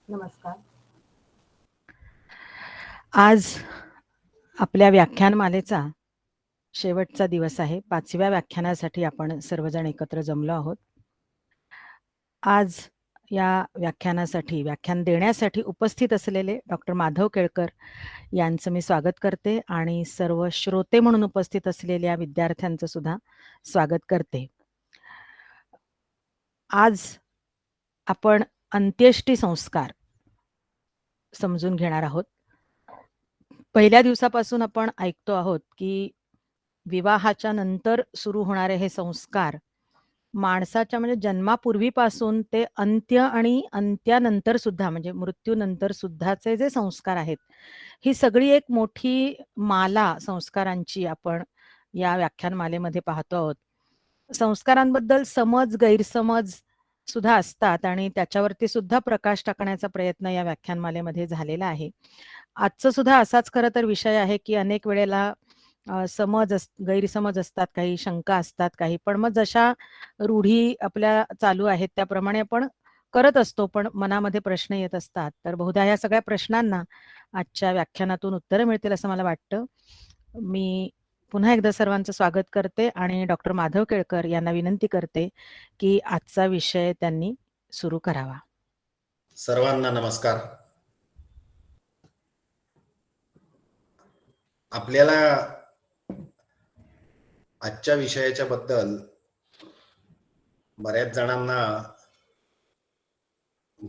नमस्कार. आज आपल्या व्याख्यानमालेचा शेवटचा दिवस आहे. 5व्या व्याख्यानासाठी आपण सर्वजण एकत्र जमलो आहोत. आज या व्याख्यान देण्यासाठी उपस्थित असलेले डॉक्टर माधव केळकर यांचं मी स्वागत करते आणि सर्व श्रोते म्हणून उपस्थित असलेल्या विद्यार्थ्यांचं सुद्धा स्वागत करते. आज आपण अंत्येष्टी संस्कार समजून घेणार आहोत. पहिल्या दिवसापासून आपण ऐकतो आहोत की विवाहाच्या नंतर सुरू होणारे हे संस्कार माणसाच्या म्हणजे जन्मापूर्वीपासून ते अंत्य आणि अंत्यानंतर सुद्धा म्हणजे मृत्यूनंतर सुद्धाचे जे संस्कार आहेत, ही सगळी एक मोठी माला संस्कारांची आपण या व्याख्यानमालेमध्ये पाहतो आहोत. संस्कारांबद्दल समज, गैरसमज सुद्धा असतात आणि त्याच्यावरती सुद्धा प्रकाश टाकण्याचा प्रयत्न या व्याख्यानमालेमध्ये झालेला आहे. आजचं सुद्धा असाच खरं तर विषय आहे की अनेक वेळेला गैरसमज असतात, काही शंका असतात काही. पण मग जशा रूढी आपल्या चालू आहेत त्याप्रमाणे आपण करत असतो, पण मनामध्ये प्रश्न येत असतात. तर बहुधा या सगळ्या प्रश्नांना आजच्या व्याख्यानातून उत्तरं मिळतील असं मला वाटतं. मी पुन्हा एकदा सर्वांचं स्वागत करते आणि डॉक्टर माधव केळकर यांना विनंती करते की आजचा विषय त्यांनी सुरू करावा. सर्वांना नमस्कार. आपल्याला आजच्या विषयाच्या बद्दल बऱ्याच जणांना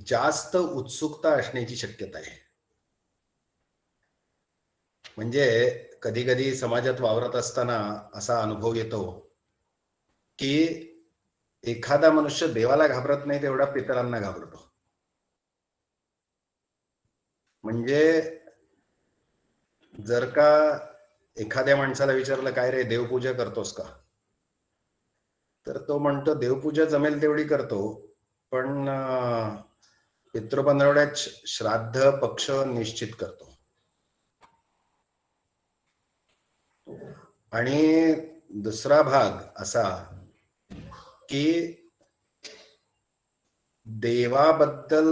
जास्त उत्सुकता असण्याची शक्यता आहे. म्हणजे कधी कधी समाजात वावरत असताना असा अनुभव येतो की एखादा मनुष्य देवाला घाबरत नाही तेवढा पितरांना घाबरतो. म्हणजे जर का एखाद्या माणसाला विचारलं, काय रे देवपूजा करतोस का, तर तो म्हणतो देवपूजा जमेल तेवढी करतो, पण पितृपंधरवड्यात श्राद्ध पक्ष निश्चित करतो. आणि दुसरा भाग असा की देवाबद्दल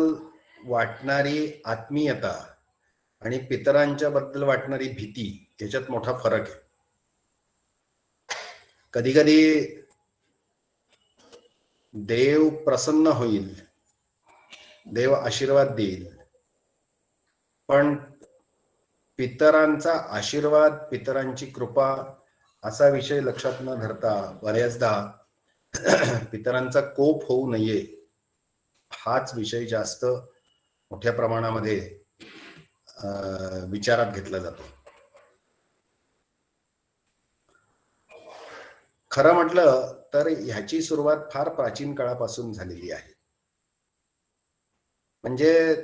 वाटणारी आत्मीयता आणि पितरांच्या बद्दल वाटणारी भीती याच्यात मोठा फरक आहे. कधी कधी देव प्रसन्न होईल, देव आशीर्वाद देईल, पण पितरांचा आशीर्वाद, पितरांची कृपा असा विषय लक्षात न धरता बऱ्याचदा पितरांचा कोप होऊ नये हाच विषय जास्त मोठ्या प्रमाणामध्ये विचारात घेतला जातो. खरं म्हटलं तर ह्याची सुरुवात फार प्राचीन काळापासून झालेली आहे. म्हणजे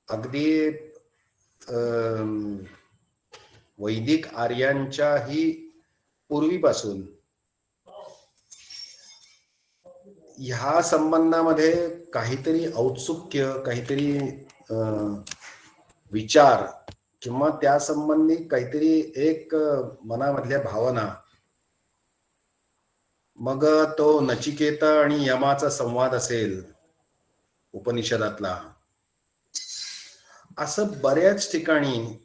अगदी वैदिक आर्यांच्याही पूर्वीपासून ह्या संबंधामध्ये काहीतरी औत्सुक्य, काहीतरी विचार किंवा त्या संबंधी काहीतरी एक मनामधल्या भावना, मग तो नचिकेता आणि यमाचा संवाद असेल उपनिषदातला, असं बऱ्याच ठिकाणी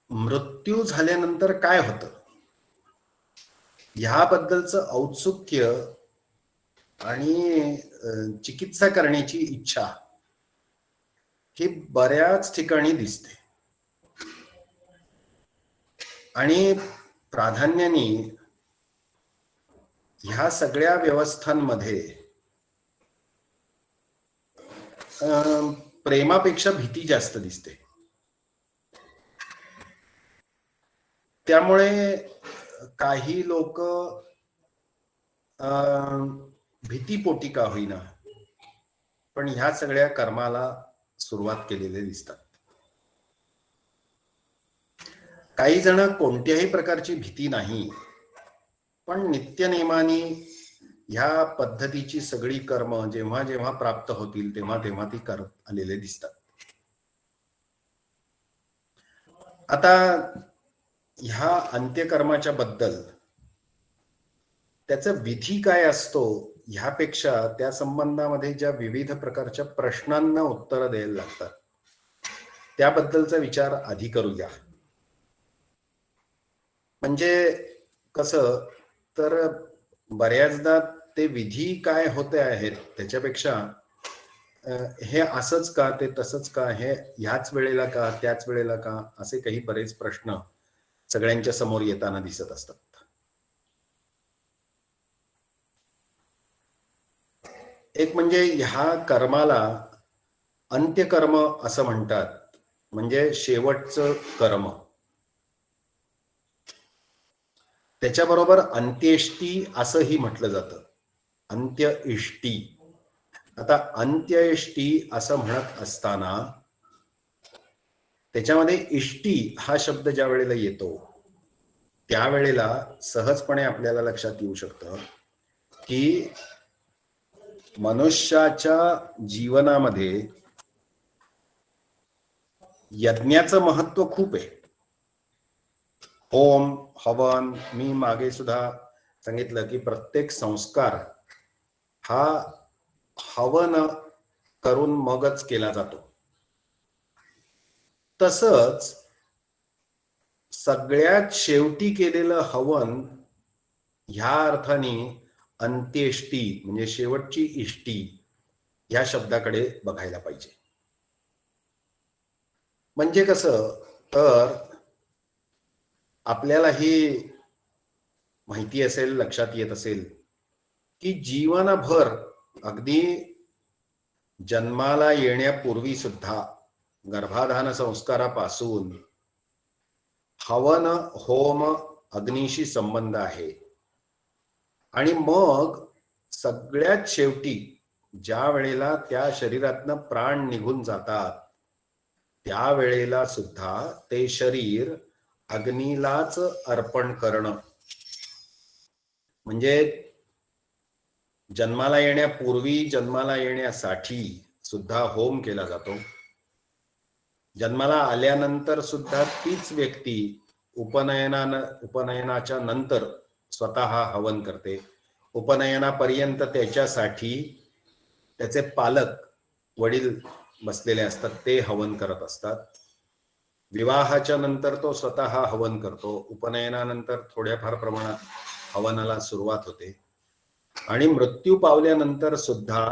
मृत्यू झाल्यानंतर काय होतं ह्याबद्दलचं औत्सुक्य आणि चिकित्सा करण्याची इच्छा ही बऱ्याच ठिकाणी दिसते. आणि प्राधान्याने ह्या सगळ्या व्यवस्थांमध्ये प्रेमापेक्षा भीती जास्त दिसते. त्यामुळे काही लोक भीतीपोटी का होईना पण ह्या सगळ्या कर्माला सुरुवात केलेले दिसतात. काही जण कोणत्याही प्रकारची भीती नाही, पण नित्यनेमाने ह्या पद्धतीची सगळी कर्म जेव्हा जेव्हा प्राप्त होतील तेव्हा तेव्हा ती करत आलेले दिसतात. आता ह्या अंत्यकर्माच्या बद्दल त्याचा विधी काय असतो ह्यापेक्षा त्या संबंधामध्ये ज्या विविध प्रकारच्या प्रश्नांना उत्तर द्यायला लागतात त्याबद्दलचा विचार आधी करूया. म्हणजे कसं, तर बऱ्याचदा ते विधी काय होते आहेत त्याच्यापेक्षा हे असंच का, ते तसंच का, हे ह्याच वेळेला का, त्याच वेळेला का, असे काही बरेच प्रश्न सगळ्यांच्या समोर येताना दिसत असतात. एक म्हणजे ह्या कर्माला अंत्यकर्म असं म्हणतात, म्हणजे शेवटचं कर्म. त्याच्याबरोबर अंत्येष्टी असंही म्हटलं जातं, अंत्यइष्टी. आता अंत्यइष्टी असं म्हणत असताना त्याच्यामध्ये इष्टी हा शब्द ज्या वेळेला येतो त्यावेळेला सहजपणे आपल्याला लक्षात येऊ शकतं की मनुष्याच्या जीवनामध्ये यज्ञाचं महत्व खूप आहे. होम, हवन, मी मागे सुद्धा सांगितलं की प्रत्येक संस्कार हा हवन करून मगच केला जातो. तसंच सगळ्यात शेवटी केलेलं हवन ह्या अर्थाने अंत्येष्टी म्हणजे शेवटची इष्टी या शब्दाकडे बघायला पाहिजे. म्हणजे कसं, तर आपल्याला ही माहिती असेल, लक्षात येत असेल की जीवनभर अगदी जन्माला येण्यापूर्वी सुद्धा गर्भाधान संस्कारापासून हवन, होम, अग्नीशी संबंध आहे. आणि मग सगळ्यात शेवटी ज्या वेळेला त्या शरीरातनं प्राण निघून जातात त्यावेळेला सुद्धा ते शरीर अग्नीलाच अर्पण करणं, म्हणजे जन्माला येण्यापूर्वी, जन्माला येण्यासाठी सुद्धा होम केला जातो. जन्माला आल्यानंतर सुद्धा तीच व्यक्ती उपनयनाच्या नंतर स्वतः हवन करते. उपनयनापर्यंत त्याच्यासाठी त्याचे पालक, वडील बसलेले असतात, ते हवन करत असतात. विवाहाच्या नंतर तो स्वतः हवन करतो. उपनयनानंतर थोड्याफार प्रमाणात हवनाला सुरुवात होते. आणि मृत्यू पावल्यानंतर सुद्धा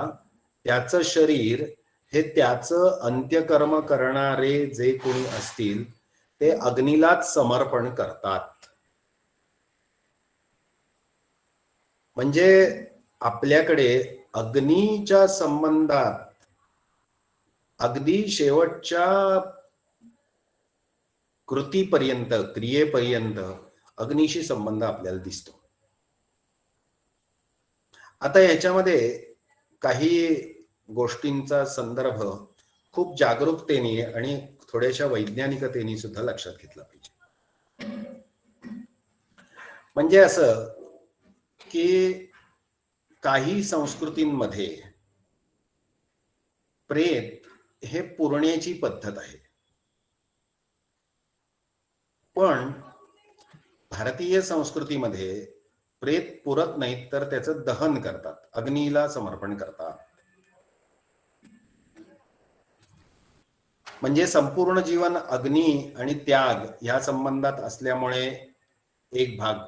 त्याचं शरीर हे त्याचं अंत्यकर्म करणारे जे कोणी असतील ते अग्नीलाच समर्पण करतात. म्हणजे आपल्याकडे अग्नीच्या संबंधात अगदी शेवटच्या कृतीपर्यंत, क्रियेपर्यंत अग्नीशी संबंध आपल्याला दिसतो. आता याच्यामध्ये काही गोष्टींचा संदर्भ खूप जागरूकतेने आणि थोड्याशा वैज्ञानिकतेने सुद्धा लक्षात घेतला पाहिजे. म्हणजे असं की काही संस्कृतींमध्ये प्रेत हे पुरण्याची पद्धत आहे, पण भारतीय संस्कृतीमध्ये प्रेत पुरत नाहीत, तर त्याचं दहन करतात, अग्नीला समर्पण करतात. म्हणजे संपूर्ण जीवन अग्नी आणि त्याग या संबंधात असल्यामुळे एक भाग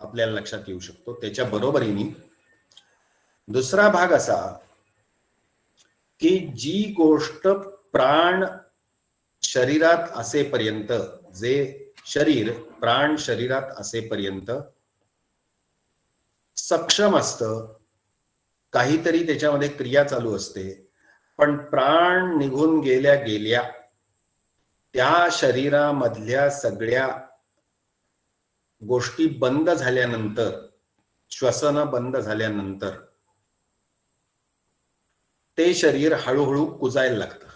आपल्याला लक्षात येऊ शकतो. त्याच्या बरोबरीने दुसरा भाग असा की जी गोष्ट प्राण शरीरात असेपर्यंत, जे शरीर प्राण शरीरात असेपर्यंत सक्षम असतं, काहीतरी त्याच्यामध्ये क्रिया चालू असते, पण प्राण निघून गेल्या गेल्या त्या शरीरामधल्या सगळ्या गोष्टी बंद झाल्यानंतर, श्वसन बंद झाल्यानंतर ते शरीर हळूहळू कुजायला लागतं.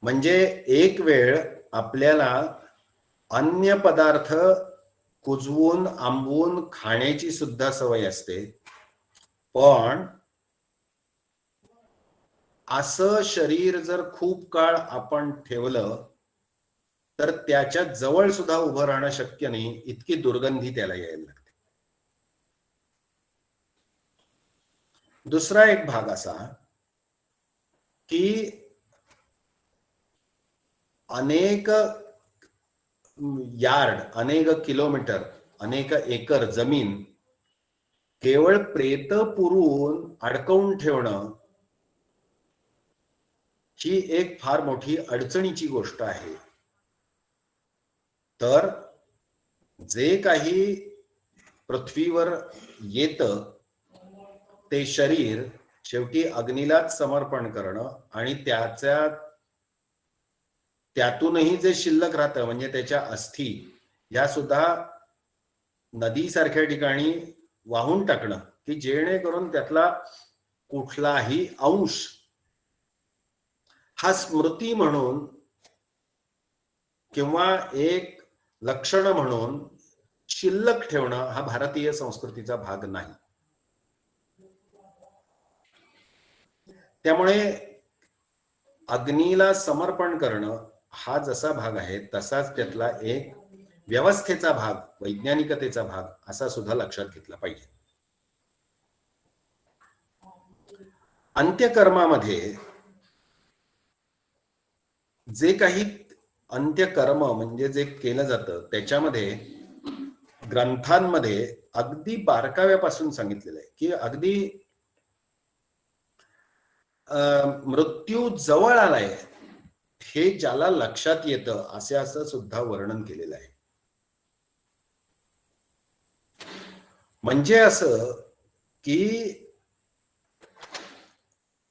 म्हणजे एक वेळ आपल्याला अन्य पदार्थ कुजवून आंबवून खाण्याची सुद्धा सवय असते, पण असं शरीर जर खूप काळ आपण ठेवलं तर त्याच्या जवळ सुद्धा उभं राहणं शक्य नाही, इतकी दुर्गंधी त्याला यायला लागते. दुसरा एक भाग असा की अनेक यार्ड, अनेक किलोमीटर, अनेक एकर जमीन केवळ प्रेत पुरून अडकवून ठेवणं ही एक फार मोठी अडचणीची गोष्ट आहे. तर जे काही पृथ्वीवर येतं ते शरीर शेवटी अग्नीलाच समर्पण करणं आणि त्यातूनही जे शिल्लक राहतं म्हणजे त्याच्या अस्थी या सुद्धा नदीसारख्या ठिकाणी वाहून टाकणं की जेणेकरून त्यातला कुठलाही अंश हा स्मृती म्हणून किंवा एक लक्षण म्हणून शिल्लक ठेवणं हा भारतीय संस्कृतीचा भाग नाही. त्यामुळे अग्नीला समर्पण करणं हा जसा भाग आहे तसाच त्यातला एक व्यवस्थेचा भाग, वैज्ञानिकतेचा भाग असा सुद्धा लक्षात घेतला पाहिजे. अंत्यकर्मामध्ये जे काही अंत्यकर्म म्हणजे जे केलं जातं त्याच्यामध्ये ग्रंथांमध्ये अगदी बारकाव्यापासून सांगितलेलं आहे की अगदी मृत्यू जवळ आलाय हे ज्याला लक्षात येतं असं सुद्धा वर्णन केलेलं आहे. म्हणजे असं की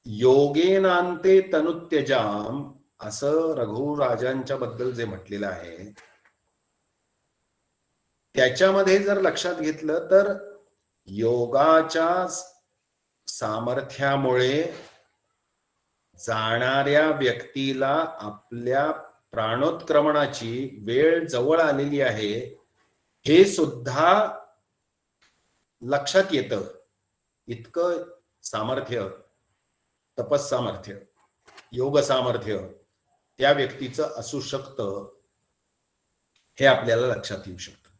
योगेनांते तनुत्यजाम असं रघुराजांच्या बद्दल जे म्हटलेलं आहे त्याच्यामध्ये जर लक्षात घेतलं तर योगाच्या सामर्थ्यामुळे जाणाऱ्या व्यक्तीला आपल्या प्राणोत्क्रमणाची वेळ जवळ आलेली आहे हे सुद्धा लक्षात येतं. इतकं सामर्थ्य, तपस सामर्थ्य, योग सामर्थ्य त्या व्यक्तीचं असू शकतं हे आपल्याला लक्षात येऊ शकतं.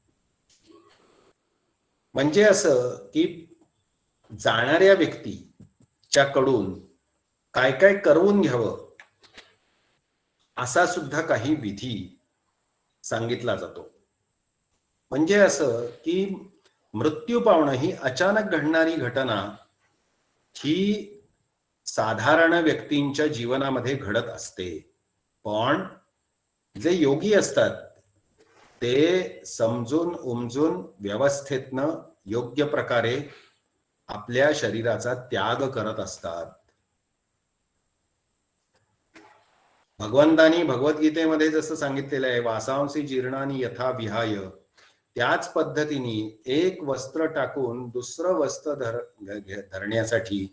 म्हणजे असं की जाणाऱ्या व्यक्तीच्याकडून काय काय करवून घ्यावं असा सुद्धा काही विधी सांगितला जातो. म्हणजे असं की मृत्यू पावणं ही अचानक घडणारी घटना ही साधारण व्यक्तींच्या जीवनामध्ये घडत असते, पण जे योगी असतात ते समजून उमजून व्यवस्थेतनं योग्य प्रकारे आपल्या शरीराचा त्याग करत असतात. भगवंतानी भगवद्गीतेमध्ये जसं सांगितलेलं आहे वासांसी जीर्णानी यथा विहाय, त्याच पद्धतीने एक वस्त्र टाकून दुसरं वस्त्र धरण्यासाठी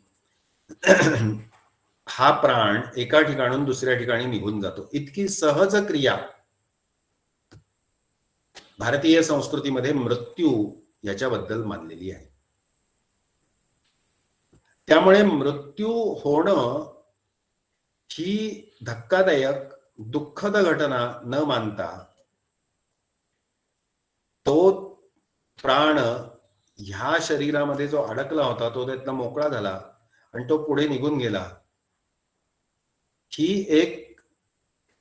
हा प्राण एका ठिकाणून दुसऱ्या ठिकाणी निघून जातो. इतकी सहज क्रिया भारतीय संस्कृतीमध्ये मृत्यू याच्याबद्दल मानलेली आहे. त्यामुळे मृत्यू होणं ही धक्कादायक दुःखद घटना न मानता तो प्राण ह्या शरीरामध्ये जो अडकला होता तो त्यातला मोकळा झाला आणि तो पुढे निघून गेला ही एक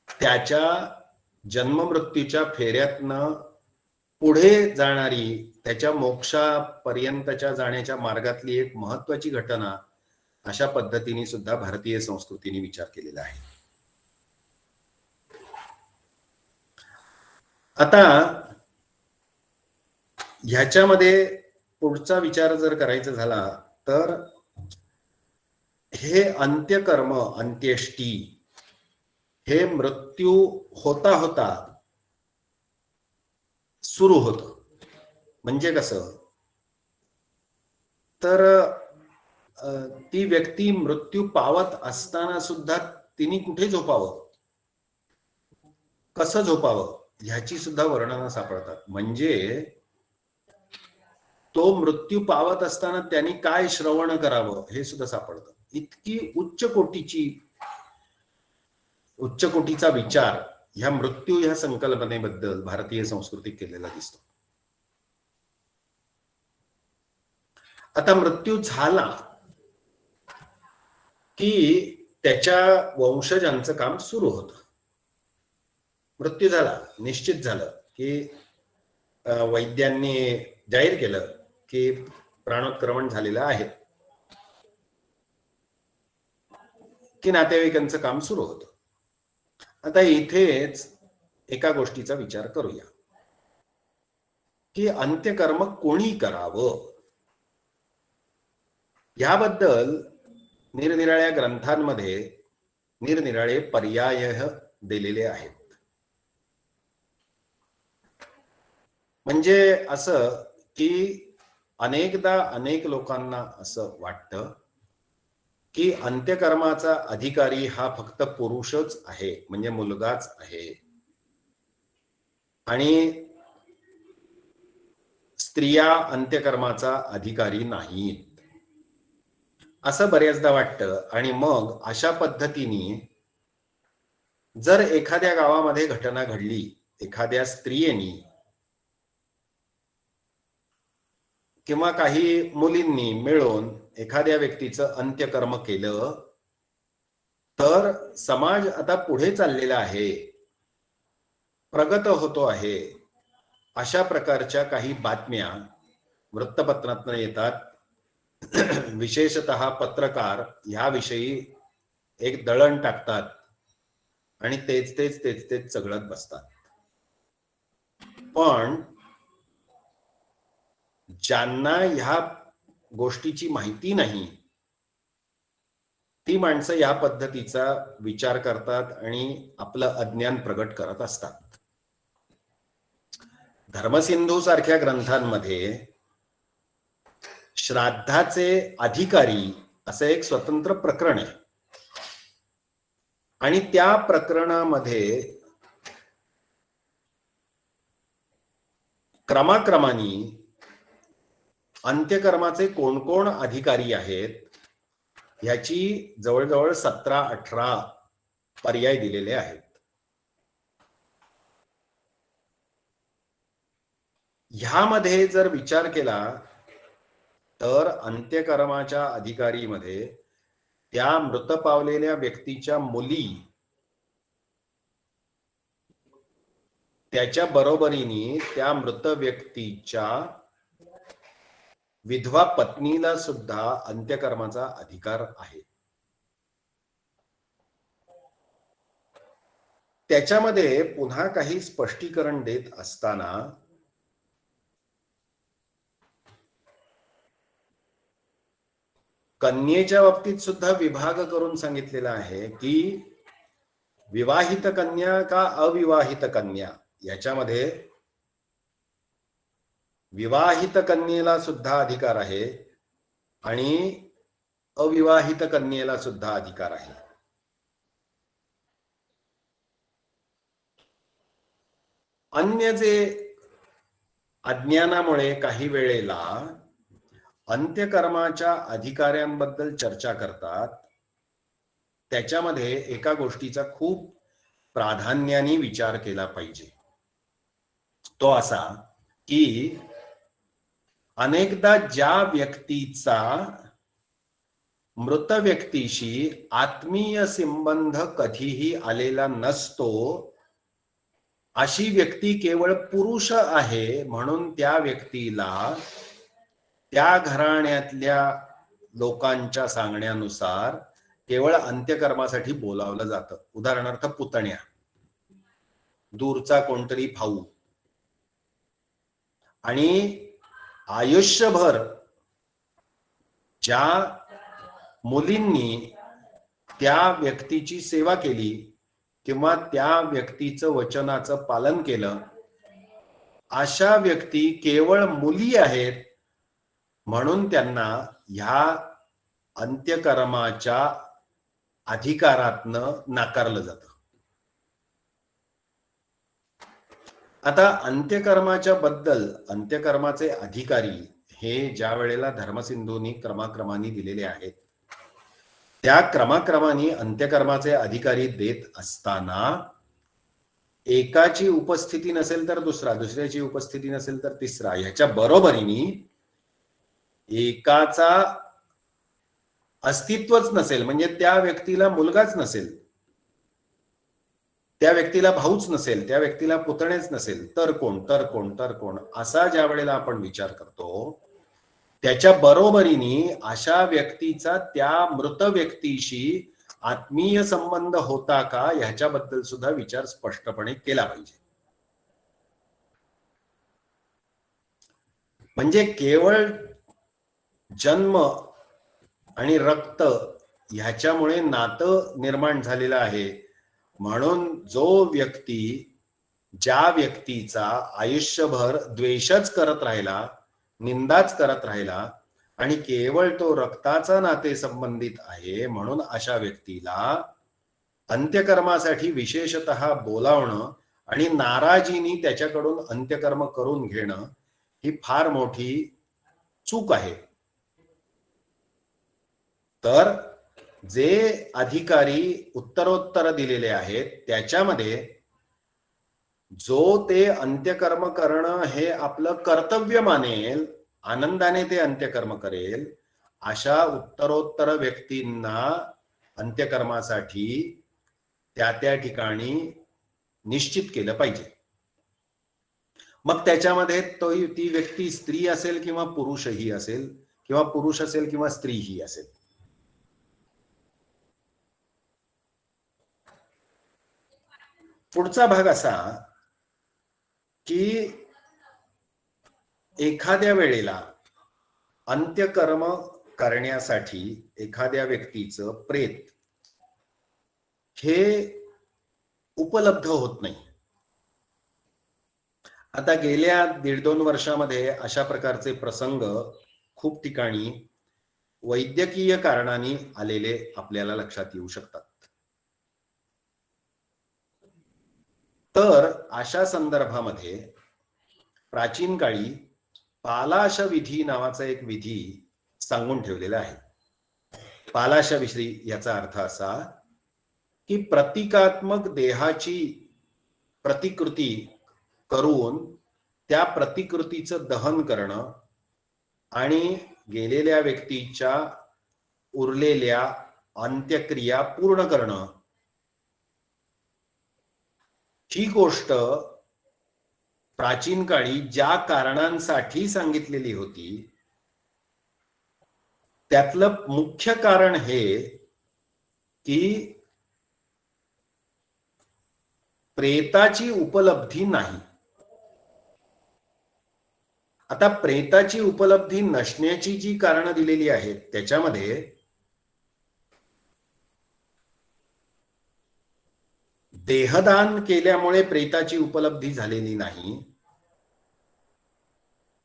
त्याच्या जन्ममृत्यूच्या फेऱ्यातनं पुढे जाणारी त्याच्या मोक्षापर्यंतच्या जाण्याच्या मार्गातली एक महत्वाची घटना अशा पद्धतीने सुद्धा भारतीय संस्कृतीने विचार केलेला आहे. आता ह्याच्यामध्ये पुढचा विचार जर करायचा झाला तर हे अंत्यकर्म, अंत्येष्टी हे मृत्यू होता होता सुरू होतं. म्हणजे कसं तर ती व्यक्ती मृत्यू पावत असताना सुद्धा तिने कुठे झोपावं, कसं झोपावं ह्याची सुद्धा वर्णनं सापडतात. म्हणजे तो मृत्यू पावत असताना त्यांनी काय श्रवण करावं हे सुद्धा सापडतं. इतकी उच्च कोटीचा विचार ह्या मृत्यू ह्या संकल्पनेबद्दल भारतीय संस्कृतीत केलेला दिसतो. आता मृत्यू झाला की त्याच्या वंशजांचं काम सुरू होतं. मृत्यू झाला, निश्चित झालं की वैद्यांनी जाहीर केलं की प्राणोत्क्रमण झालेलं आहे, की नातेवाईकांचं काम सुरू होतं. आता इथेच एका गोष्टीचा विचार करूया की अंत्यकर्म कोणी करावं. याबद्दल निरनिराळ्या ग्रंथांमध्ये निरनिराळे पर्याय दिलेले आहेत. म्हणजे असं की अनेकदा अनेक लोकांना असं वाटतं की अंत्यकर्माचा अधिकारी हा फक्त पुरुषच आहे, म्हणजे मुलगाच आहे, आणि स्त्रिया अंत्यकर्माचा अधिकारी नाहीत, असं बऱ्याचदा वाटतं. आणि मग अशा पद्धतीने जर एखाद्या गावामध्ये घटना घडली, एखाद्या स्त्रियेनी किंवा काही मुलींनी मिळून एखाद्या व्यक्तीचं अंत्यकर्म केलं, तर समाज आता पुढे चाललेला आहे, प्रगत होतो आहे, अशा प्रकारच्या काही बातम्या वृत्तपत्रातून येतात. विशेषतः पत्रकार याविषयी एक दळण टाकतात आणि तेच चघळत बसतात. पण ज्यांना ह्या गोष्टीची माहिती नाही, ती माणसं या पद्धतीचा विचार करतात आणि आपलं अज्ञान प्रगट करत असतात. धर्मसिंधू सारख्या ग्रंथांमध्ये श्राद्धाचे अधिकारी असं एक स्वतंत्र प्रकरण आहे, आणि त्या प्रकरणामध्ये क्रमाक्रमाने अंत्यकर्माचे कोण कोण अधिकारी आहेत याची जवळजवळ 17-18 पर्याय दिलेले आहेत. ह्यामध्ये जर विचार केला तर अंत्यकर्माच्या अधिकारीमध्ये त्या मृत पावलेल्या व्यक्तीच्या मुली, त्याच्या बरोबरीने त्या मृत व्यक्तीच्या विधवा पत्नीला सुद्धा अंत्यकर्माचा अधिकार आहे. त्याच्यामध्ये पुन्हा काही स्पष्टीकरण देत असताना कन्येच्या बाबतीत सुद्धा विभाग करून सांगितलेला आहे की विवाहित कन्या का अविवाहित कन्या, याच्यामध्ये विवाहित कन्येला सुद्धा अधिकार आहे आणि अविवाहित कन्येला सुद्धा अधिकार आहे. अन्य जे अज्ञानामुळे काही वेळेला अंत्यकर्माच्या अधिकाऱ्यांबद्दल चर्चा करतात, त्याच्यामध्ये एका गोष्टीचा खूप प्राधान्याने विचार केला पाहिजे. तो असा की अनेकदा ज्या व्यक्तीचा मृत व्यक्तीशी आत्मीय संबंध कधीही आलेला नसतो, अशी व्यक्ती केवळ पुरुष आहे म्हणून त्या व्यक्तीला त्या घराण्यातल्या लोकांच्या सांगण्यानुसार केवळ अंत्यकर्मासाठी बोलावलं जातं. उदाहरणार्थ पुतण्या, दूरचा कोणतरी भाऊ. आणि आयुष्यभर ज्या मुलींनी त्या व्यक्तीची सेवा केली किंवा त्या व्यक्तीचं वचनाचं पालन केलं, अशा व्यक्ती केवळ मुली आहेत म्हणून त्यांना ह्या अंत्यकर्माच्या अधिकारातनं नाकारलं जातं. आता अंत्यकर्माच्या बद्दल अंत्यकर्माचे अधिकारी हे ज्या वेळेला धर्मसिंधूंनी क्रमाक्रमाने दिलेले आहेत, त्या क्रमाक्रमाने अंत्यकर्माचे अधिकारी देत असताना एकाची उपस्थिती नसेल तर दुसरा, दुसऱ्याची उपस्थिती नसेल तर तिसरा, ह्याच्या बरोबरीने एकाचा अस्तित्वच नसेल, म्हणजे त्या व्यक्तीला मुलगाच नसेल, त्या व्यक्तीला भाऊच नसेल, त्या व्यक्तीला पुतणेच नसेल, तर कोण तर कोण तर कोण, असा ज्या वेळेला आपण विचार करतो, त्याच्या बरोबरीने अशा व्यक्तीचा त्या मृत व्यक्तीशी आत्मीय संबंध होता का ह्याच्याबद्दल सुद्धा विचार स्पष्टपणे केला पाहिजे. म्हणजे केवळ जन्म आणि रक्त ह्याच्यामुळे नातं निर्माण झालेलं आहे म्हणून जो व्यक्ती ज्या व्यक्तीचा आयुष्यभर द्वेषच करत राहिला, निंदाच करत राहिला आणि केवळ तो रक्ताचा नाते संबंधित आहे म्हणून अशा व्यक्तीला अंत्यकर्मासाठी विशेषतः बोलावणं आणि नाराजीनी त्याच्याकडून अंत्यकर्म करून घेणं ही फार मोठी चूक आहे. तर जे अधिकारी उत्तरोत्तर दिलेले आहेत त्याच्यामध्ये जो ते अंत्यकर्म करणं हे आपलं कर्तव्य मानेल, आनंदाने ते अंत्यकर्म करेल, अशा उत्तरोत्तर व्यक्तींना अंत्यकर्मासाठी त्या ठिकाणी निश्चित केलं पाहिजे. मग त्याच्यामध्ये ती व्यक्ती स्त्री असेल किंवा पुरुषही असेल, किंवा पुरुष असेल किंवा स्त्रीही असेल. पुढचा भाग असा की एखाद्या वेळेला अंत्यकर्म करण्यासाठी एखाद्या व्यक्तीचं प्रेत हे उपलब्ध होत नाही. आता गेल्या 1.5-2 वर्षामध्ये अशा प्रकारचे प्रसंग खूप ठिकाणी वैद्यकीय कारणांनी आलेले आपल्याला लक्षात येऊ शकतात. तर अशा संदर्भामध्ये प्राचीन काळी पालाश विधी नावाचा एक विधी सांगून ठेवलेला आहे. पालाश विधी याचा अर्थ असा की प्रतिकात्मक देहाची प्रतिकृती करून त्या प्रतिकृतीचं दहन करणं आणि गेलेल्या व्यक्तीच्या उरलेल्या अंत्यक्रिया पूर्ण करणं, ही गोष्ट प्राचीन काळी ज्या कारणांसाठी सांगितलेली होती त्यातलं मुख्य कारण हे की प्रेताची उपलब्धी नाही. आता प्रेताची उपलब्धी नसण्याची जी कारणं दिलेली आहेत त्याच्यामध्ये देहदान केल्यामुळे प्रेताची उपलब्धी झालेली नाही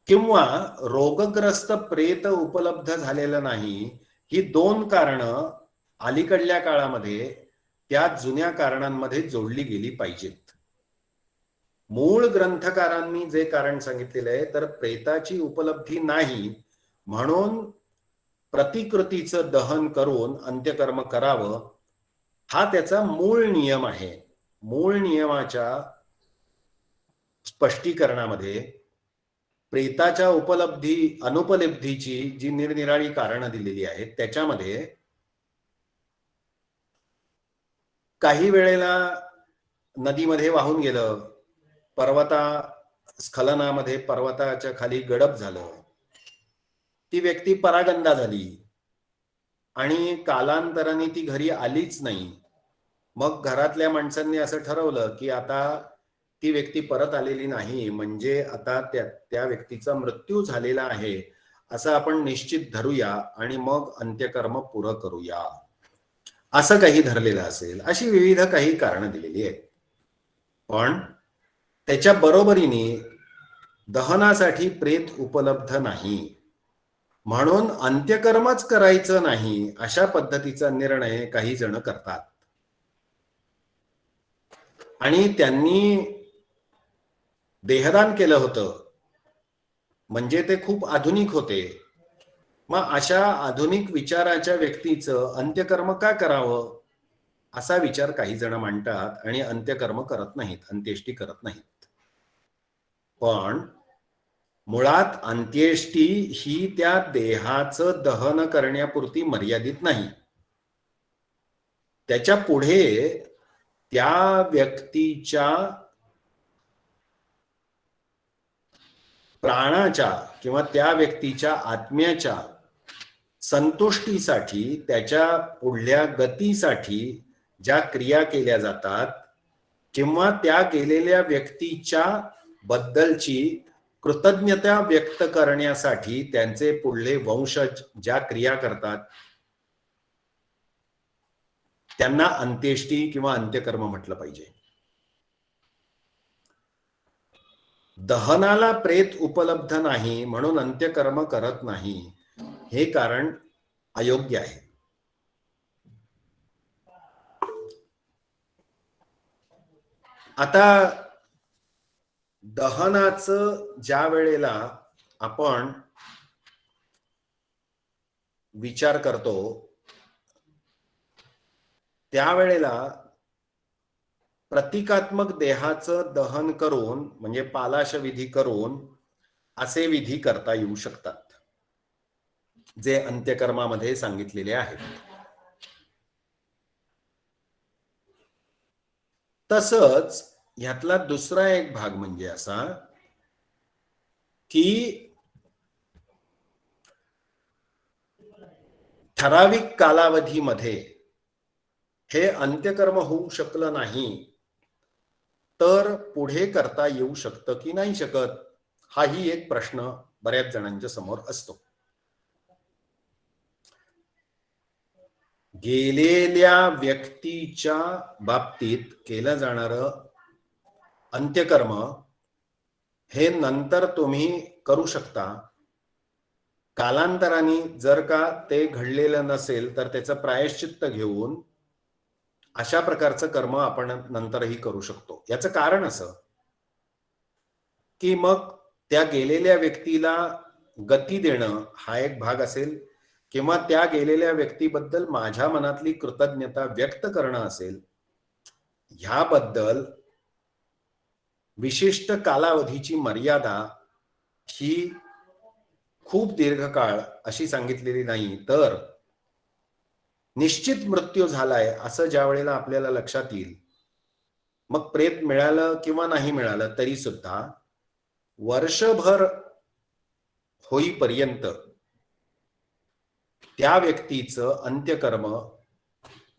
किंवा रोगग्रस्त प्रेत उपलब्ध झालेलं नाही, ही 2 कारणं अलीकडल्या काळामध्ये त्या जुन्या कारणांमध्ये जोडली गेली पाहिजेत. मूळ ग्रंथकारांनी जे कारण सांगितलेलं आहे तर प्रेताची उपलब्धी नाही म्हणून प्रतिकृतीचं दहन करून अंत्यकर्म करावं, हा त्याचा मूळ नियम आहे. मूळ नियमाच्या स्पष्टीकरणामध्ये प्रेताच्या अनुपलब्धीची जी निरनिराळी कारणं दिलेली आहेत त्याच्यामध्ये काही वेळेला नदीमध्ये वाहून गेलं, स्खलनामध्ये पर्वताच्या खाली गडप झालं, ती व्यक्ती परागंदा झाली आणि कालांतराने ती घरी आलीच नाही. मग घरातल्या माणसांनी असं ठरवलं की आता ती व्यक्ती परत आलेली नाही म्हणजे आता त्या व्यक्तीचा मृत्यू झालेला आहे असं आपण निश्चित धरूया आणि मग अंत्यकर्म पुरं करूया, असं काही धरलेलं असेल. अशी विविध काही कारणं दिलेली आहेत. पण त्याच्या बरोबरीने दहनासाठी प्रेत उपलब्ध नाही म्हणून अंत्यकर्मच करायचं नाही अशा पद्धतीचा निर्णय काही जण करतात आणि त्यांनी देहदान केलं होतं म्हणजे ते खूप आधुनिक होते. मग अशा आधुनिक विचाराच्या व्यक्तीचं अंत्यकर्म का करावं असा विचार काही जण मांडतात आणि अंत्यकर्म करत नाहीत, अंत्येष्टी करत नाहीत. पण मुळात अंत्येष्टी ही त्या देहाचं दहन करण्यापुरती मर्यादित नाही. त्याच्या पुढे त्या व्यक्तीच्या प्राणाच्या किंवा त्या व्यक्तीच्या आत्म्याच्या संतुष्टीसाठी, त्याच्या पुढल्या गतीसाठी ज्या क्रिया केल्या जातात किंवा त्या केलेल्या व्यक्तीच्या बद्दलची कृतज्ञता व्यक्त करण्यासाठी त्यांचे पुढले वंशज ज्या क्रिया करतात त्यांना अंत्येष्टी किंवा अंत्यकर्म म्हटलं पाहिजे. दहनाला प्रेत उपलब्ध नाही म्हणून अंत्यकर्म करत नाही हे कारण अयोग्य आहे. आता दहनाचं ज्या वेळेला आपण विचार करतो त्यावेळेला प्रतिकात्मक देहाचं दहन करून म्हणजे पालाश विधी करून असे विधी करता येऊ शकतात जे अंत्यकर्मामध्ये सांगितलेले आहेत. तसंच ह्यातला दुसरा एक भाग म्हणजे असा की ठराविक कालावधीमध्ये हे अंत्यकर्म होऊ शकलं नाही तर पुढे करता येऊ शकतं की नाही शकत हाही एक प्रश्न बऱ्याच जणांच्या समोर असतो. गेलेल्या व्यक्तीच्या बाबतीत केलं जाणारं अंत्यकर्म हे नंतर तुम्ही करू शकता. कालांतराने जर का ते घडलेलं नसेल तर त्याचं प्रायश्चित्त घेऊन अशा प्रकारचं कर्म आपण नंतरही करू शकतो. याचं कारण असं की मग त्या गेलेल्या व्यक्तीला गती देणं हा एक भाग असेल किंवा त्या गेलेल्या व्यक्तीबद्दल माझ्या मनातली कृतज्ञता व्यक्त करणं असेल. ह्याबद्दल विशिष्ट कालावधीची मर्यादा ही खूप दीर्घकाळ अशी सांगितलेली नाही तर निश्चित मृत्यू झालाय असं ज्या वेळेला आपल्याला लक्षात येईल मग प्रेत मिळालं किंवा नाही मिळालं तरी सुद्धा वर्षभर होईपर्यंत त्या व्यक्तीचं अंत्यकर्म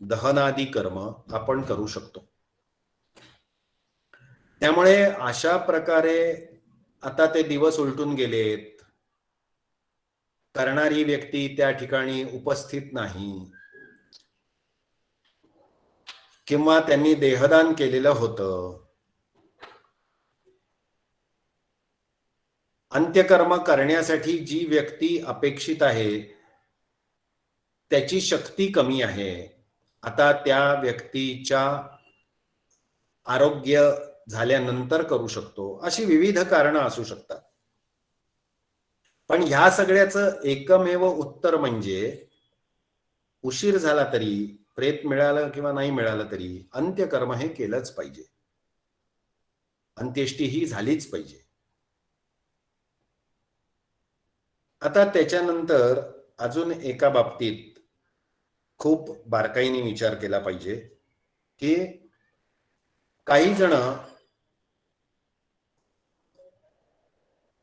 दहनादी कर्म आपण करू शकतो. त्यामुळे अशा प्रकारे आता ते दिवस उलटून गेलेत, करणारी व्यक्ती त्या ठिकाणी उपस्थित नाही किंवा त्यांनी देहदान केलेलं होतं, अंत्यकर्म करण्यासाठी जी व्यक्ती अपेक्षित आहे त्याची शक्ती कमी आहे, आता त्या व्यक्तीच्या आरोग्य झाल्यानंतर करू शकतो, अशी विविध कारणं असू शकतात. पण ह्या सगळ्याचं एकमेव उत्तर म्हणजे उशीर झाला तरी प्रेत मिळालं किंवा नाही मिळालं तरी अंत्यकर्म हे केलंच पाहिजे. अंत्येष्टी ही झालीच पाहिजे. आता त्याच्यानंतर अजून एका बाबतीत खूप बारकाईने विचार केला पाहिजे की काही जण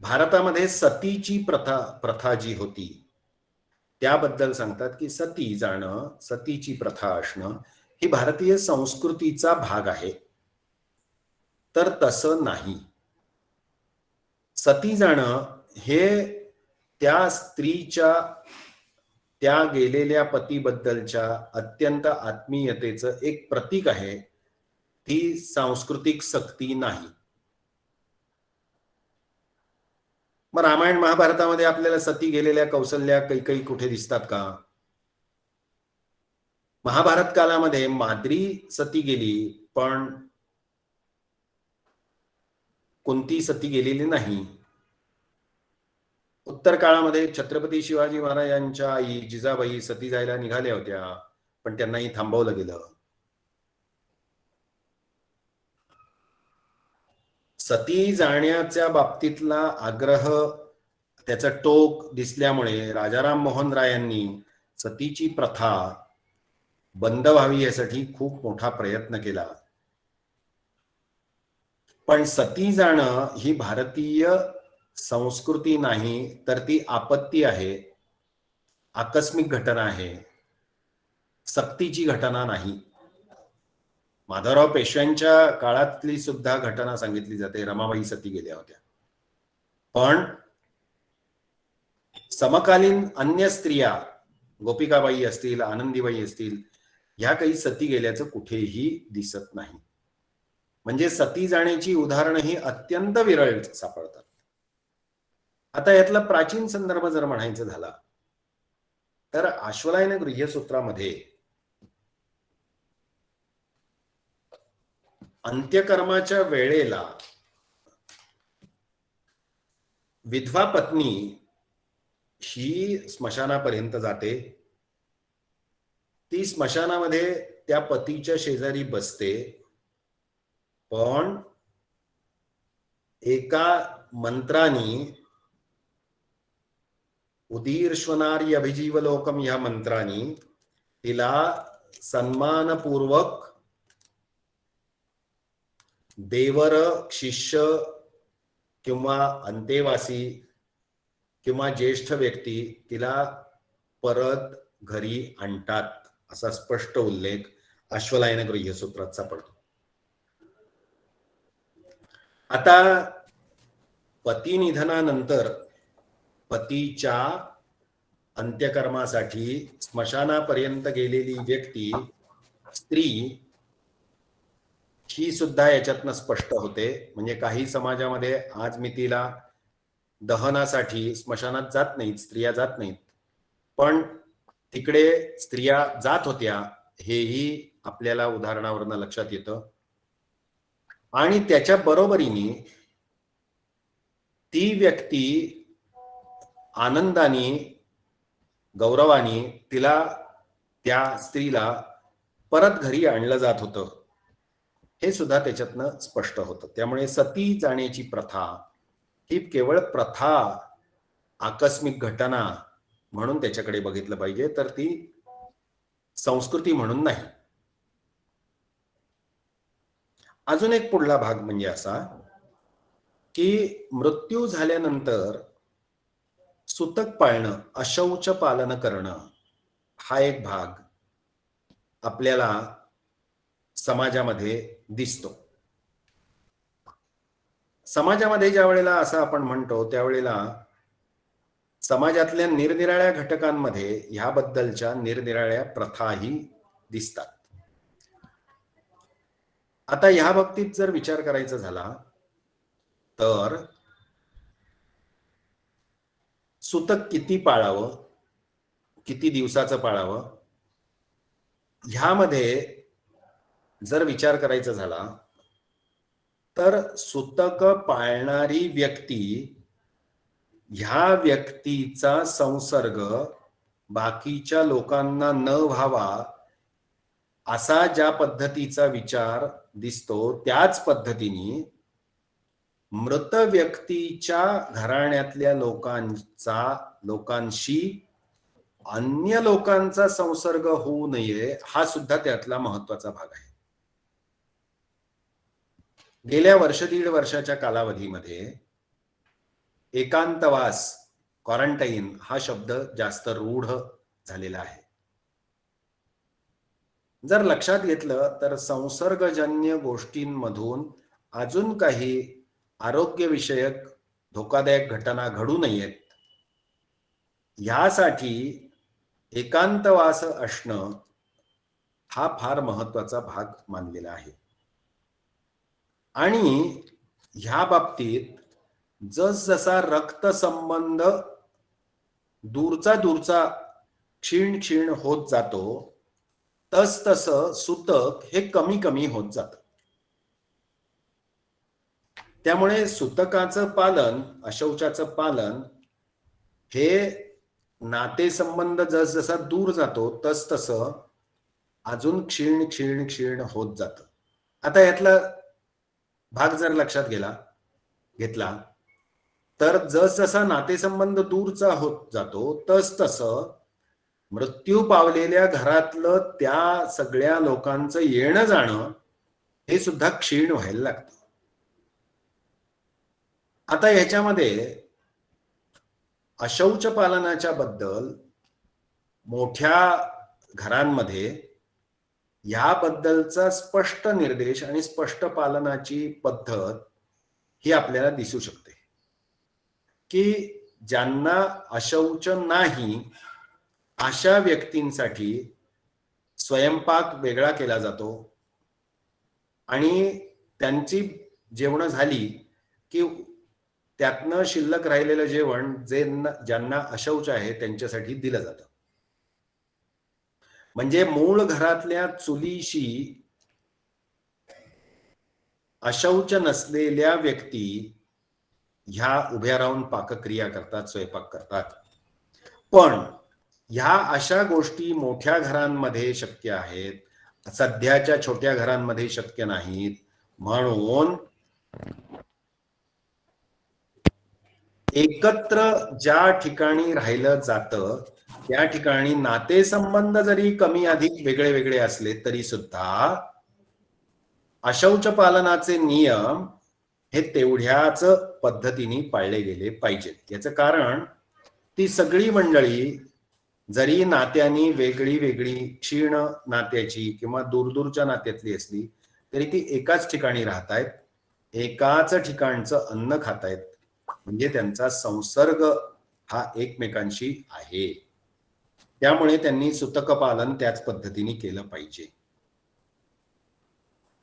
भारतामध्ये सतीची प्रथा जी होती त्याबद्दल सांगतात की सती जाणं, सतीची प्रथा असणं ही भारतीय संस्कृतीचा भाग आहे. तर तसं नाही. सती जाणं हे त्या स्त्रीच्या त्या गेलेल्या पतीबद्दलच्या अत्यंत आत्मीयतेचं एक प्रतीक आहे. ती सांस्कृतिक सक्ती नाही. मग रामायण महाभारतामध्ये आपल्याला सती गेलेल्या कौसल्या कैकेयी कुठे दिसतात का? महाभारत कालामध्ये माद्री सती गेली पण कोणती सती गेलेली नाही. उत्तर काळामध्ये छत्रपती शिवाजी महाराजांच्या आई जिजाबाई सती जायला निघाल्या होत्या पण त्यांनाही थांबवलं गेलं. सती जाण्याच्या बाबतीतला आग्रह, त्याचं टोक दिसल्यामुळे राजाराम मोहन राय यांनी सतीची प्रथा बंद व्हावी यासाठी खूप मोठा प्रयत्न केला. पण सती जाणं ही भारतीय संस्कृती नाही, तर ती आपत्ती आहे, आकस्मिक घटना आहे, सक्तीची घटना नाही. माधवराव पेशव्यांच्या काळातली सुद्धा घटना सांगितली जाते, रमाबाई सती गेल्या होत्या. पण समकालीन अन्य स्त्रिया, गोपिकाबाई असतील, आनंदीबाई असतील, ह्या काही सती गेल्याचं कुठेही दिसत नाही. म्हणजे सती जाण्याची उदाहरणं ही अत्यंत विरळ सापडतात. आता यातला प्राचीन संदर्भ जर म्हणायचं झाला तर आश्वलायन गृह्यसूत्रामध्ये अंत्यकर्माच्या वेळेला विधवा पत्नी ही स्मशानापर्यंत जाते. ती स्मशानामध्ये त्या पतीच्या शेजारी बसते, पण एका मंत्राने, उदीर्ष्वनारी अभिजीवलोकम या मंत्राने तिला सन्मानपूर्वक देवर, शिष्य किंवा अंतेवासी किंवा ज्येष्ठ व्यक्ती तिला परत घरी आणतात, असा स्पष्ट उल्लेख आश्वलायन गृह्यसूत्रात सापडतो. आता पती निधनानंतर पतीच्या अंत्यकर्मासाठी स्मशानापर्यंत गेलेली व्यक्ती, स्त्री, ही सुद्धा याच्यातनं स्पष्ट होते. म्हणजे काही समाजामध्ये आज मी तिला दहनासाठी स्मशानात जात नाहीत, स्त्रिया जात नाहीत, पण तिकडे स्त्रिया जात होत्या, हेही आपल्याला उदाहरणावरून लक्षात येतं. आणि त्याच्या बरोबरीने ती व्यक्ती आनंदाने, गौरवाने तिला, त्या स्त्रीला परत घरी आणलं जात होतं, हे सुद्धा त्याच्यातनं स्पष्ट होतं. त्यामुळे सती जाण्याची प्रथा ही केवळ प्रथा, आकस्मिक घटना म्हणून त्याच्याकडे बघितलं पाहिजे, तर ती संस्कृती म्हणून नाही. अजून एक पुढला भाग म्हणजे असा की मृत्यू झाल्यानंतर सुतक पाळणं, अशौच पालन करणं, हा एक भाग आपल्याला समाजामध्ये दिसतो. समाजामध्ये ज्या वेळेला असं आपण म्हणतो त्यावेळेला समाजातल्या निरनिराळ्या घटकांमध्ये ह्याबद्दलच्या निरनिराळ्या प्रथाही दिसतात. आता ह्या बाबतीत जर विचार करायचा झाला तर सुतक किती पाळावं, किती दिवसाचं पाळावं, ह्यामध्ये जर विचार करायचा झाला तर सुतक पाळणारी व्यक्ती, ह्या व्यक्तीचा संसर्ग बाकीच्या लोकांना न व्हावा असा ज्या पद्धतीचा विचार दिसतो, त्याच पद्धतीने मृत व्यक्तीच्या घराण्यातल्या लोकांशी अन्य लोकांचा संसर्ग होऊ नये, हा सुद्धा त्यातला महत्वाचा भाग आहे. गेल्या वर्ष दीड वर्षाच्या कालावधीमध्ये एकांतवास, क्वारंटाईन हा शब्द जास्त रूढ झालेला आहे. जर लक्षात घेतलं तर संसर्गजन्य गोष्टींमधून अजून काही आरोग्यविषयक धोकादायक घटना घडू नयेत, यासाठी एकांतवास असणं हा फार महत्वाचा भाग मानलेला आहे. आणि ह्या बाबतीत जसजसा रक्तसंबंध दूरचा क्षीण होत जातो, तसतसं सुतक हे कमी कमी होत जातं. त्यामुळे सुतकाचं पालन, अशौचाचं पालन हे नातेसंबंध जसजसा दूर जातो तसतसं अजून क्षीण होत जातं. आता यातला भाग जर लक्षात गेला घेतला तर जसजसा नातेसंबंध दूरचा होत जातो तसतसं मृत्यू पावलेल्या घरातलं त्या सगळ्या लोकांचं येणं जाणं हे सुद्धा क्षीण व्हायला लागतं. आता ह्याच्यामध्ये अशौच पालनाच्या बद्दल मोठ्या घरांमध्ये ह्याबद्दलचा स्पष्ट निर्देश आणि स्पष्ट पालनाची पद्धत ही आपल्याला दिसू शकते की ज्यांना अशौच नाही अशा व्यक्तींसाठी स्वयंपाक वेगळा केला जातो आणि त्यांची जेवण झाली की त्यातनं शिल्लक राहिलेलं जेवण ज्यांना अशौच आहे त्यांच्यासाठी दिलं जातं. म्हणजे मूळ घरातल्या चुलीशी अशौच नसलेल्या व्यक्ती ह्या उभ्या राहून पाकक्रिया करतात, स्वयंपाक करतात. पण ह्या अशा गोष्टी मोठ्या घरांमध्ये शक्य आहेत, सध्याच्या छोट्या घरांमध्ये शक्य नाहीत. म्हणून एकत्र ज्या ठिकाणी राहिलं जातं त्या ठिकाणी नातेसंबंध जरी कमी अधिक वेगळे वेगळे असले तरी सुद्धा अशौच पालनाचे नियम हे तेवढ्याच पद्धतीने पाळले गेले पाहिजेत. याचं कारण ती सगळी मंडळी जरी नात्यांनी वेगळी वेगळी क्षीण नात्याची किंवा दूरदूरच्या नात्यातली असली तरी ती एकाच ठिकाणी राहतायत, एकाच ठिकाणचं अन्न खातायत, म्हणजे त्यांचा संसर्ग हा एकमेकांशी आहे. त्यामुळे त्यांनी सुतक पालन त्याच पद्धतीने केलं पाहिजे.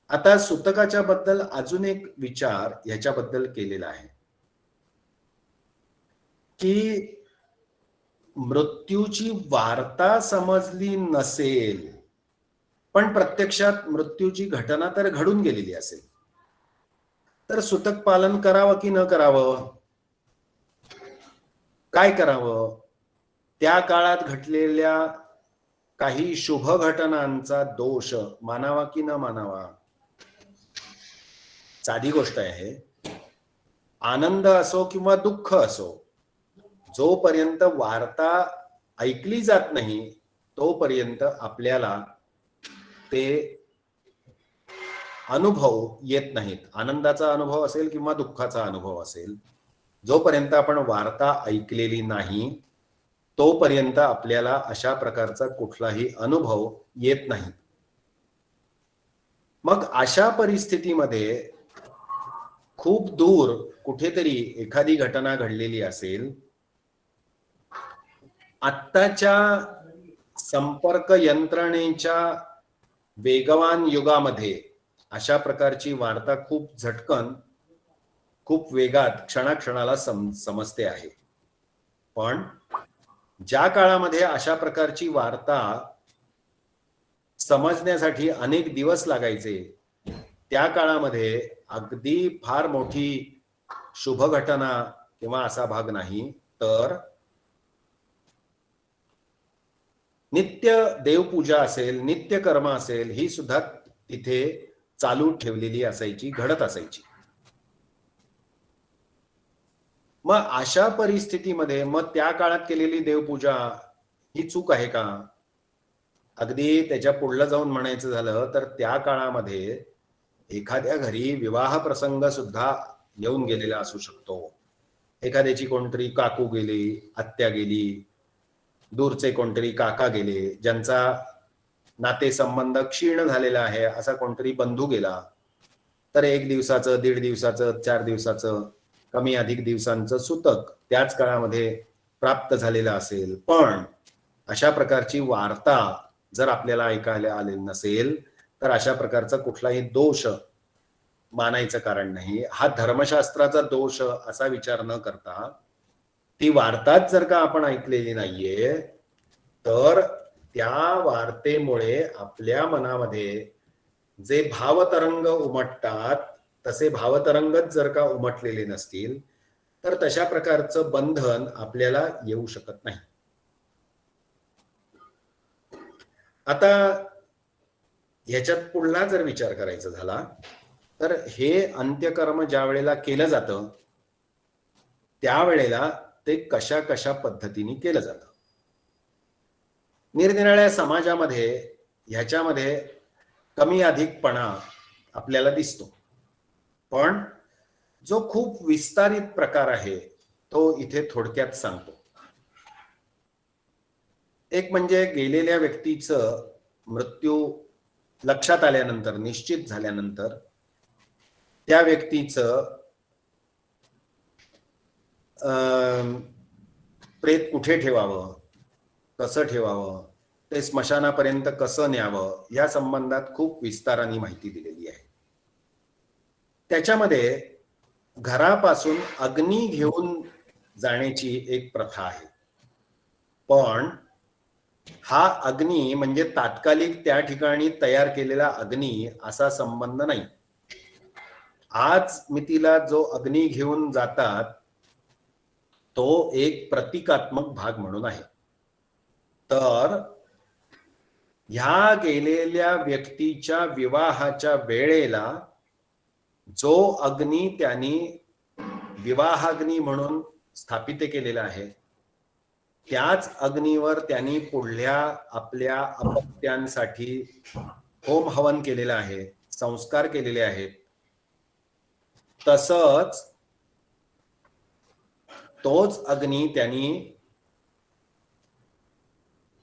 आता सुतकाच्या बद्दल अजून एक विचार याच्याबद्दल केलेला आहे की मृत्यूची वार्ता समजली नसेल पण प्रत्यक्षात मृत्यूची घटना तर घडून गेलेली असेल तर सुतक पालन करावं की न करावं, काय करावं, त्या काळात घडलेल्या काही शुभ घटनांचा दोष मानावा की न मानावा. साधी गोष्ट आहे, आनंद असो किंवा दुःख असो, जोपर्यंत वार्ता ऐकली जात नाही तोपर्यंत आपल्याला ते अनुभव येत नाहीत. आनंदाचा अनुभव असेल किंवा दुःखाचा अनुभव असेल, जोपर्यंत आपण वार्ता ऐकलेली नाही तोपर्यंत आपल्याला अशा प्रकारचा कुठलाही अनुभव येत नाही. मग अशा परिस्थितीमध्ये खूप दूर कुठेतरी एखादी घटना घडलेली असेल, आत्ताच्या संपर्क यंत्रणेच्या वेगवान युगामध्ये अशा प्रकारची वार्ता खूप झटकन, खूप वेगात क्षणाक्षणाला समजते आहे. पण ज्या काळामध्ये अशा प्रकारची वार्ता समजण्यासाठी अनेक दिवस लागायचे, त्या काळामध्ये अगदी फार मोठी शुभ घटना किंवा असा भाग नाही तर नित्य देवपूजा असेल, नित्य कर्म असेल, ही सुद्धा तिथे चालू ठेवलेली असायची, घडत असायची. मग अशा परिस्थितीमध्ये मग त्या काळात केलेली देवपूजा ही चूक आहे का? अगदी त्याच्या पुढलं जाऊन म्हणायचं झालं तर त्या काळामध्ये एखाद्या घरी विवाह प्रसंग सुद्धा येऊन गेलेला असू शकतो. एखाद्याची कोणतरी काकू गेली, आत्या गेली, दूरचे कोणतरी काका गेले, ज्यांचा नातेसंबंध क्षीण झालेला आहे असा कोणतरी बंधू गेला, तर 1 दिवसाचं, 1.5 दिवसाचं, 4 दिवसाचं, कमी अधिक दिवसांचं सुतक त्याच काळामध्ये प्राप्त झालेलं असेल. पण अशा प्रकारची वार्ता जर आपल्याला ऐकायला आलेली नसेल तर अशा प्रकारचा कुठलाही दोष मानायचं कारण नाही. हा धर्मशास्त्राचा दोष असा विचार न करता ती वार्ताच जर का आपण ऐकलेली नाहीये तर त्या वार्तेमुळे आपल्या मनामध्ये जे भावतरंग उमटतात तसे भावतरंगच जर का उमटलेले नसतील तर तशा प्रकारचं बंधन आपल्याला येऊ शकत नाही. आता ह्याच्यात पुढला जर विचार करायचा झाला तर हे अंत्यकर्म ज्या वेळेला केलं जातं त्यावेळेला ते कशा कशा पद्धतीने केलं जातं. निरनिराळ्या समाजामध्ये ह्याच्यामध्ये कमी अधिकपणा आपल्याला दिसतो, पण जो खूप विस्तारित प्रकार आहे तो इथे थोडक्यात सांगतो. एक म्हणजे गेलेल्या व्यक्तीचं मृत्यू लक्षात आल्यानंतर, निश्चित झाल्यानंतर त्या व्यक्तीचं प्रेत कुठे ठेवावं, कसं ठेवावं, ते स्मशानापर्यंत कसं न्यावं, या संबंधात खूप विस्ताराने माहिती दिलेली आहे. त्याच्यामध्ये घरापासून अग्नी घेऊन जाण्याची एक प्रथा आहे, पण हा अग्नी म्हणजे तात्कालिक त्या ठिकाणी तयार केलेला अग्नी असा संबंध नाही. आज मितीला जो अग्नी घेऊन जातात तो एक प्रतिकात्मक भाग म्हणून आहे. तर ह्या गेलेल्या व्यक्तीच्या विवाहाच्या वेळेला जो अग्नी त्यांनी विवाहाग्नी म्हणून स्थापित केलेला आहे, त्याच अग्नीवर त्यांनी पुढल्या आपल्या अपत्यांसाठी होम हवन केलेलं आहे, संस्कार केलेले आहेत. तसंच तोच अग्नी त्यांनी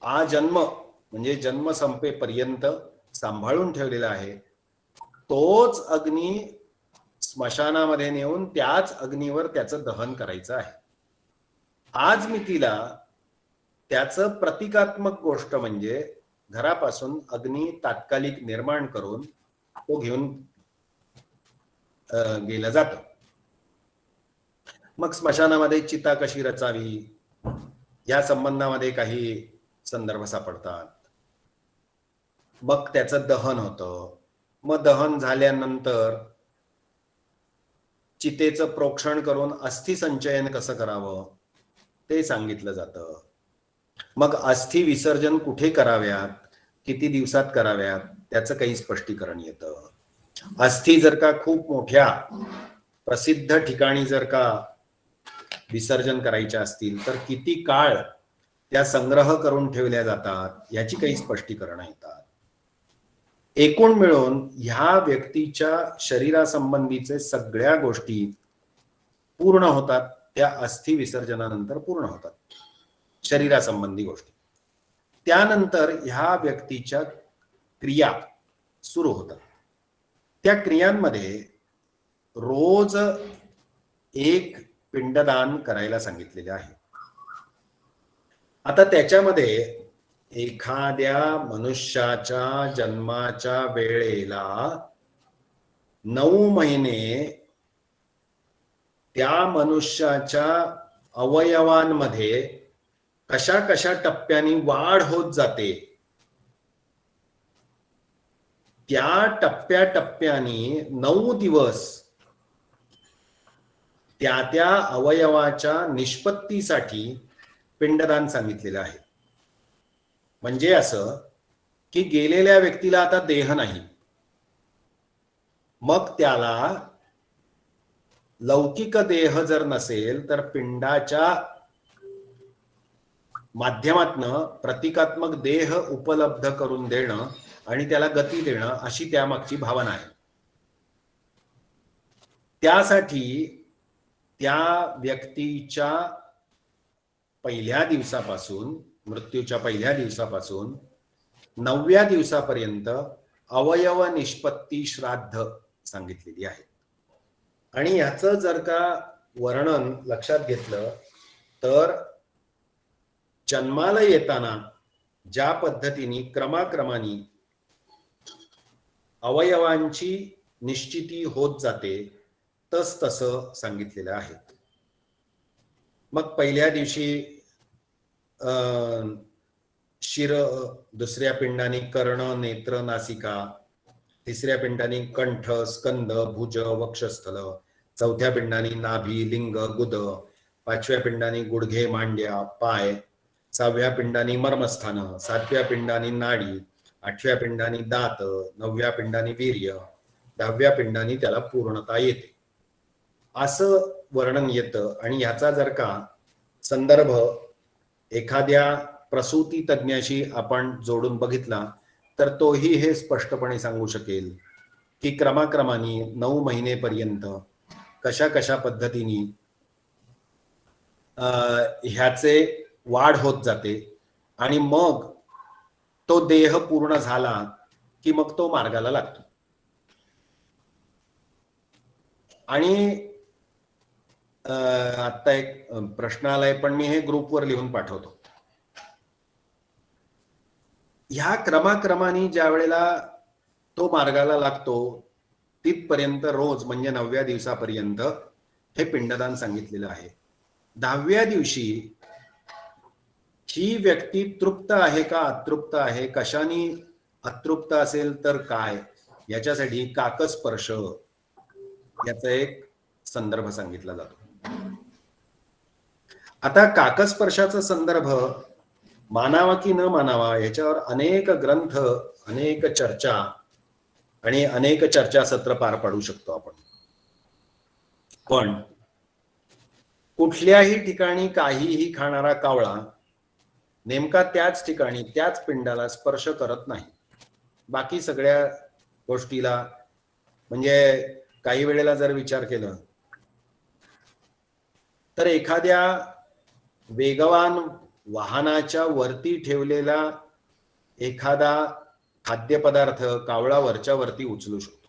आजन्म म्हणजे जन्म संपेपर्यंत सांभाळून ठेवलेला आहे. तोच अग्नी स्मशानामध्ये नेऊन त्याच अग्नीवर त्याचं दहन करायचं आहे. आज मितीला त्याचं प्रतिकात्मक गोष्ट म्हणजे घरापासून अग्नी तात्कालिक निर्माण करून तो घेऊन गेलं जातं. मग स्मशानामध्ये चिता कशी रचावी या संबंधामध्ये काही संदर्भ सापडतात. मग त्याचं दहन होतं. मग दहन झाल्यानंतर चितेचं प्रोक्षण करून अस्थि संचयन कसं करावं ते सांगितलं जातं. मग अस्थि विसर्जन कुठे कराव्यात, किती दिवसात कराव्यात त्याचं काही स्पष्टीकरण येतं. अस्थि जर का खूप मोठ्या प्रसिद्ध ठिकाणी जर का विसर्जन करायच्या असतील तर किती काळ त्या संग्रह करून ठेवल्या जातात याची काही स्पष्टीकरण येतात. एकूण मिळून ह्या व्यक्तीच्या शरीरासंबंधीचे सगळ्या गोष्टी पूर्ण होतात, त्या अस्थि विसर्जनानंतर पूर्ण होतात शरीरासंबंधी गोष्टी. त्यानंतर ह्या व्यक्तीच्या क्रिया सुरू होतात. त्या क्रियांमध्ये रोज एक पिंडदान करायला सांगितलेले आहे. आता त्याच्यामध्ये एखाद्या मनुष्याच्या जन्माच्या वेळेला 9 महिने त्या मनुष्याच्या अवयवांमध्ये कशा कशा टप्प्यांनी वाढ होत जाते, त्या टप्प्याटप्प्यानी 9 दिवस त्या त्या अवयवाच्या निष्पत्तीसाठी पिंडदान सांगितलेलं आहे. म्हणजे असं की गेलेल्या व्यक्तीला आता देह नाही, मग त्याला लौकिक देह जर नसेल तर पिंडाच्या माध्यमातनं प्रतिकात्मक देह उपलब्ध करून देणं आणि त्याला गती देणं अशी त्यामागची भावना आहे. त्यासाठी त्या व्यक्तीच्या पहिल्या दिवसापासून, मृत्यूच्या पहिल्या दिवसापासून 9व्या दिवसापर्यंत अवयव निष्पत्ती श्राद्ध सांगितलेली आहे. आणि ह्याचं जर का वर्णन लक्षात घेतलं तर जन्माला येताना ज्या पद्धतीने क्रमाक्रमाने अवयवांची निश्चिती होत जाते तसं सांगितलेलं आहे. मग पहिल्या दिवशी शिर, दुसऱ्या पिंडाने कर्ण, नेत्र, नासिका, तिसऱ्या पिंडाने कंठ, स्कंद, भुज, वक्षस्थल, चौथ्या पिंडाने नाभी, लिंग, गुद, पाचव्या पिंडाने गुडघे, मांड्या, पाय, 6व्या पिंडाने मर्मस्थान, 7व्या पिंडाने नाडी, 8व्या पिंडाने दात, 9व्या पिंडाने वीर्य, 10व्या पिंडाने त्याला पूर्णता येते. असं वर्णन येतं. आणि ह्याचा जर का संदर्भ एखाद्या प्रसूती तज्ञाशी आपण जोडून बघितला तर तोही हे स्पष्टपणे सांगू शकेल की क्रमाक्रमाने 9 महिनेपर्यंत कशा कशा पद्धतीने ह्याचे वाढ होत जाते आणि मग तो देह पूर्ण झाला की मग तो मार्गाला लागतो. आणि आता एक प्रश्न आलाय, पण मी हे ग्रुपवर लिहून पाठवतो. ह्या क्रमाक्रमाने ज्या वेळेला तो मार्गाला लागतो तिथपर्यंत रोज म्हणजे 9व्या दिवसापर्यंत हे पिंडदान सांगितलेलं आहे. 10व्या दिवशी ही व्यक्ती तृप्त आहे का अतृप्त आहे, कशाने अतृप्त असेल तर काय, याच्यासाठी काकस्पर्श याचा एक संदर्भ सांगितला जातो. आता काकस्पर्शाचा संदर्भ मानावा की न मानावा याच्यावर अनेक ग्रंथ, अनेक चर्चा आणि अनेक चर्चासत्र पार पाडू शकतो आपण. पण कुठल्याही ठिकाणी काहीही खाणारा कावळा नेमका त्याच ठिकाणी त्याच पिंडाला स्पर्श करत नाही. बाकी सगळ्या गोष्टीला, म्हणजे काही वेळेला जर विचार केला तर एखाद्या वेगवान वाहनाच्या वरती ठेवलेला एखादा खाद्यपदार्थ कावळा वरच्या वरती उचलू शकतो.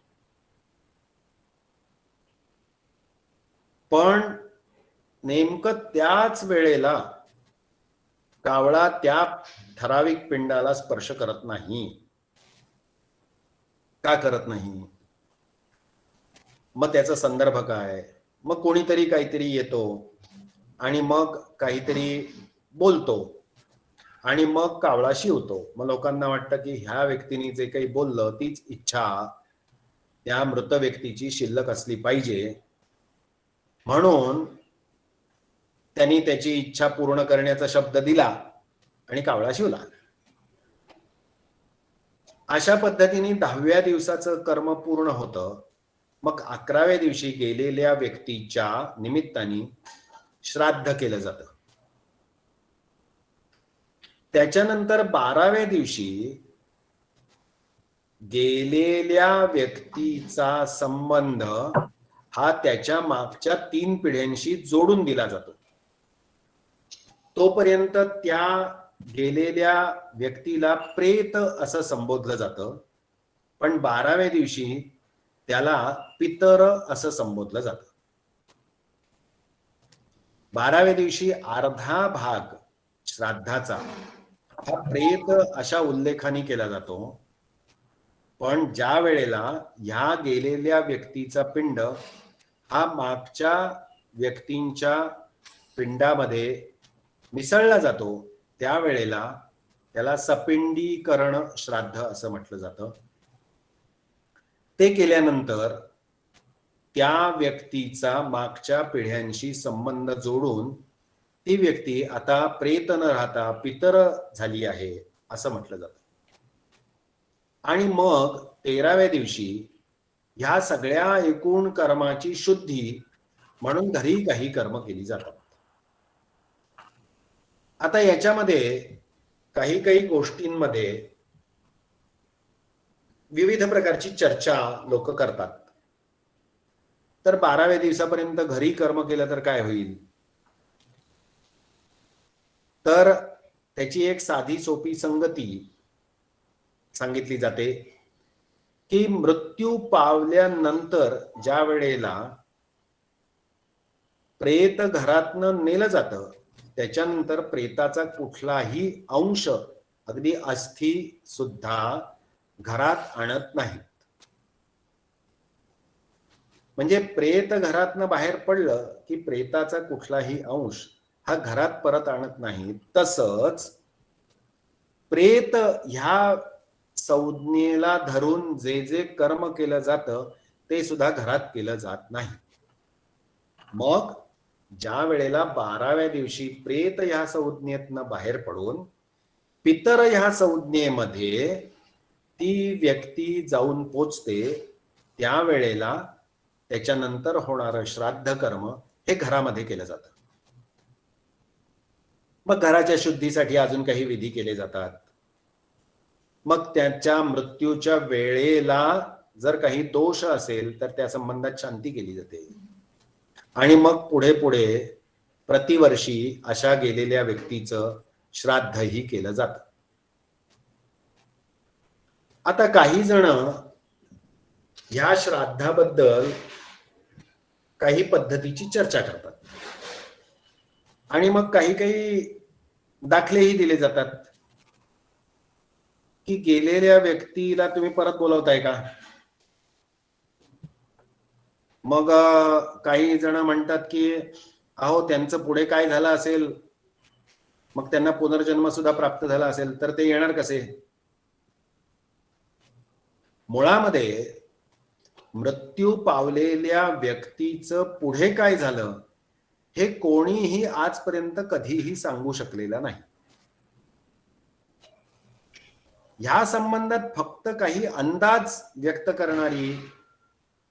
पण नेमकं त्याच वेळेला कावळा त्या ठराविक पिंडाला स्पर्श करत नाही. का करत नाही? मग त्याचा संदर्भ काय? मग कोणीतरी काहीतरी येतो आणि मग काहीतरी बोलतो आणि मग कावळा शिवतो. मग लोकांना वाटतं की ह्या व्यक्तीने जे काही बोललं तीच इच्छा त्या मृत व्यक्तीची शिल्लक असली पाहिजे, म्हणून त्यांनी त्याची इच्छा पूर्ण करण्याचा शब्द दिला आणि कावळा शिवला. अशा पद्धतीने 10व्या दिवसाचं कर्म पूर्ण होतं. मग 11व्या दिवशी गेलेल्या व्यक्तीच्या निमित्ताने श्राद्ध केलं जातं. त्याच्यानंतर 12व्या दिवशी गेलेल्या व्यक्तीचा संबंध हा त्याच्या मागच्या 3 पिढ्यांशी जोडून दिला जातो. तोपर्यंत त्या गेलेल्या व्यक्तीला प्रेत असं संबोधलं जातं, पण 12व्या दिवशी त्याला पितर असं संबोधलं जातं. 12व्या दिवशी अर्धा भाग श्राद्धाचा हा प्रेत अशा उल्लेखाने केला जातो. पण ज्या वेळेला ह्या गेलेल्या व्यक्तीचा पिंड हा मागच्या व्यक्तींच्या पिंडामध्ये मिसळला जातो, त्यावेळेला त्याला सपिंडीकरण श्राद्ध असं म्हटलं जातं. ते केल्यानंतर त्या व्यक्तीचा मागच्या पिढ्यांशी संबंध जोडून ती व्यक्ती आता प्रेत न राहता पितर झाली आहे असं म्हटलं जातं. आणि मग 13व्या दिवशी ह्या सगळ्या एकूण कर्माची शुद्धी म्हणून घरी काही कर्म केली जातात. आता याच्यामध्ये काही गोष्टींमध्ये विविध प्रकारची चर्चा लोक करतात. तर 12व्या दिवसापर्यंत घरी कर्म केलं तर काय होईल? तर त्याची एक साधी सोपी संगती सांगितली जाते की मृत्यू पावल्यानंतर ज्या वेळेला प्रेत घरातनं नेलं जातं त्याच्यानंतर प्रेताचा कुठलाही अंश, अगदी अस्थी सुद्धा घरात आणत नाहीत. म्हणजे प्रेत घरातनं बाहेर पडलं की प्रेताचा कुठलाही अंश हा घरात परत आणत नाही. तसंच प्रेत ह्या संज्ञेला धरून जे जे कर्म केलं जातं ते सुद्धा घरात केलं जात नाही. मग ज्या वेळेला 12व्या दिवशी प्रेत ह्या संज्ञेतनं बाहेर पडून पितर ह्या संज्ञेमध्ये ती व्यक्ती जाऊन पोचते, त्यावेळेला त्याच्यानंतर होणारं श्राद्ध कर्म हे घरामध्ये केलं जातं. मग घराच्या शुद्धीसाठी अजून काही विधी केले जातात. मग त्याच्या मृत्यूच्या वेळेला जर काही दोष असेल तर त्या संबंधात शांती केली जाते. आणि मग पुढे पुढे प्रतिवर्षी अशा गेलेल्या व्यक्तीचं श्राद्धही केलं जातं. आता काही जण ह्या श्राद्धाबद्दल काही पद्धतीची चर्चा करतात आणि मग काही काही दाखलेही दिले जातात की गेलेल्या व्यक्तीला तुम्ही परत बोलवताय का. मग काही जण म्हणतात की अहो त्यांचं पुढे काय झालं असेल, मग त्यांना पुनर्जन्म सुद्धा प्राप्त झाला असेल तर ते येणार कसे. मुळामध्ये मृत्यू पावलेल्या व्यक्तीचं पुढे काय झालं हे कोणीही आजपर्यंत कधीही सांगू शकलेलं नाही. ह्या संबंधात फक्त काही अंदाज व्यक्त करणारी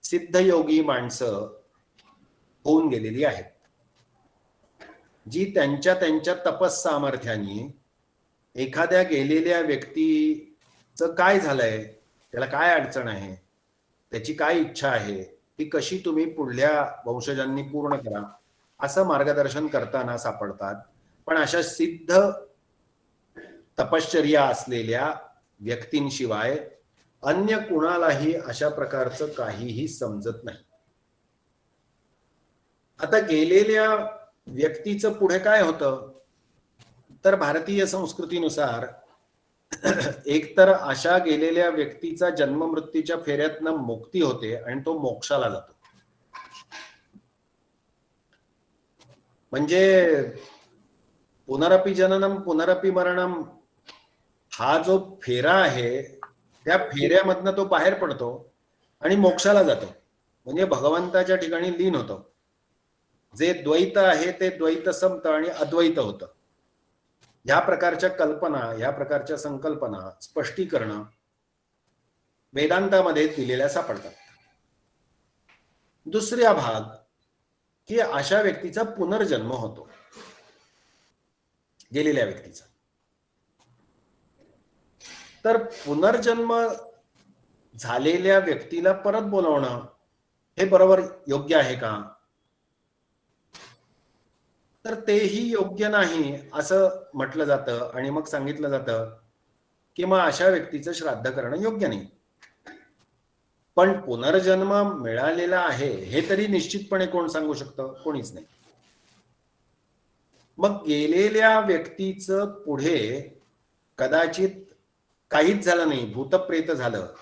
सिद्धयोगी माणसं होऊन गेलेली आहेत, जी त्यांच्या त्यांच्या तपस सामर्थ्याने एखाद्या गेलेल्या व्यक्तीचं काय झालंय, त्याला काय अडचण आहे, त्याची काय इच्छा आहे, ती कशी तुम्ही पुढल्या वंशजांनी पूर्ण करा असं मार्गदर्शन करताना सापडतात. पण अशा सिद्ध तपश्चर्या असलेल्या व्यक्तींशिवाय अन्य कुणालाही अशा प्रकारचं काहीही समजत नाही. आता गेलेल्या व्यक्तीचं पुढे काय होतं तर भारतीय संस्कृतीनुसार एकतर अशा गेलेल्या व्यक्तीचा जन्म मृत्यूच्या फेऱ्यातनं मुक्ती होते आणि तो मोक्षाला जातो. म्हणजे पुनरपि जननम पुनरपि मरणम हा जो फेरा आहे त्या फेऱ्यामधनं तो बाहेर पडतो आणि मोक्षाला जातो, म्हणजे भगवंताच्या ठिकाणी लीन होतो. जे द्वैत आहे ते द्वैत संपतं आणि अद्वैत होतं. या प्रकारच्या कल्पना, या प्रकारच्या संकल्पना, स्पष्टीकरण वेदांतामध्ये दिलेल्या सापडतात. दुसरा भाग की अशा व्यक्तीचा पुनर्जन्म होतो, गेलेल्या व्यक्तीचा. तर पुनर्जन्म झालेल्या व्यक्तीला परत बोलवणं हे बरोबर योग्य आहे का तर तेही योग्य नाही असं म्हटलं जातं आणि मग सांगितलं जातं की मग अशा व्यक्तीचं श्राद्ध करणं योग्य नाही. पण पुनर्जन्म मिळालेला आहे हे तरी निश्चितपणे कोण सांगू शकतं, कोणीच नाही. मग गेलेल्या व्यक्तीचं पुढे कदाचित काहीच झालं नाही, भूतप्रेत झालं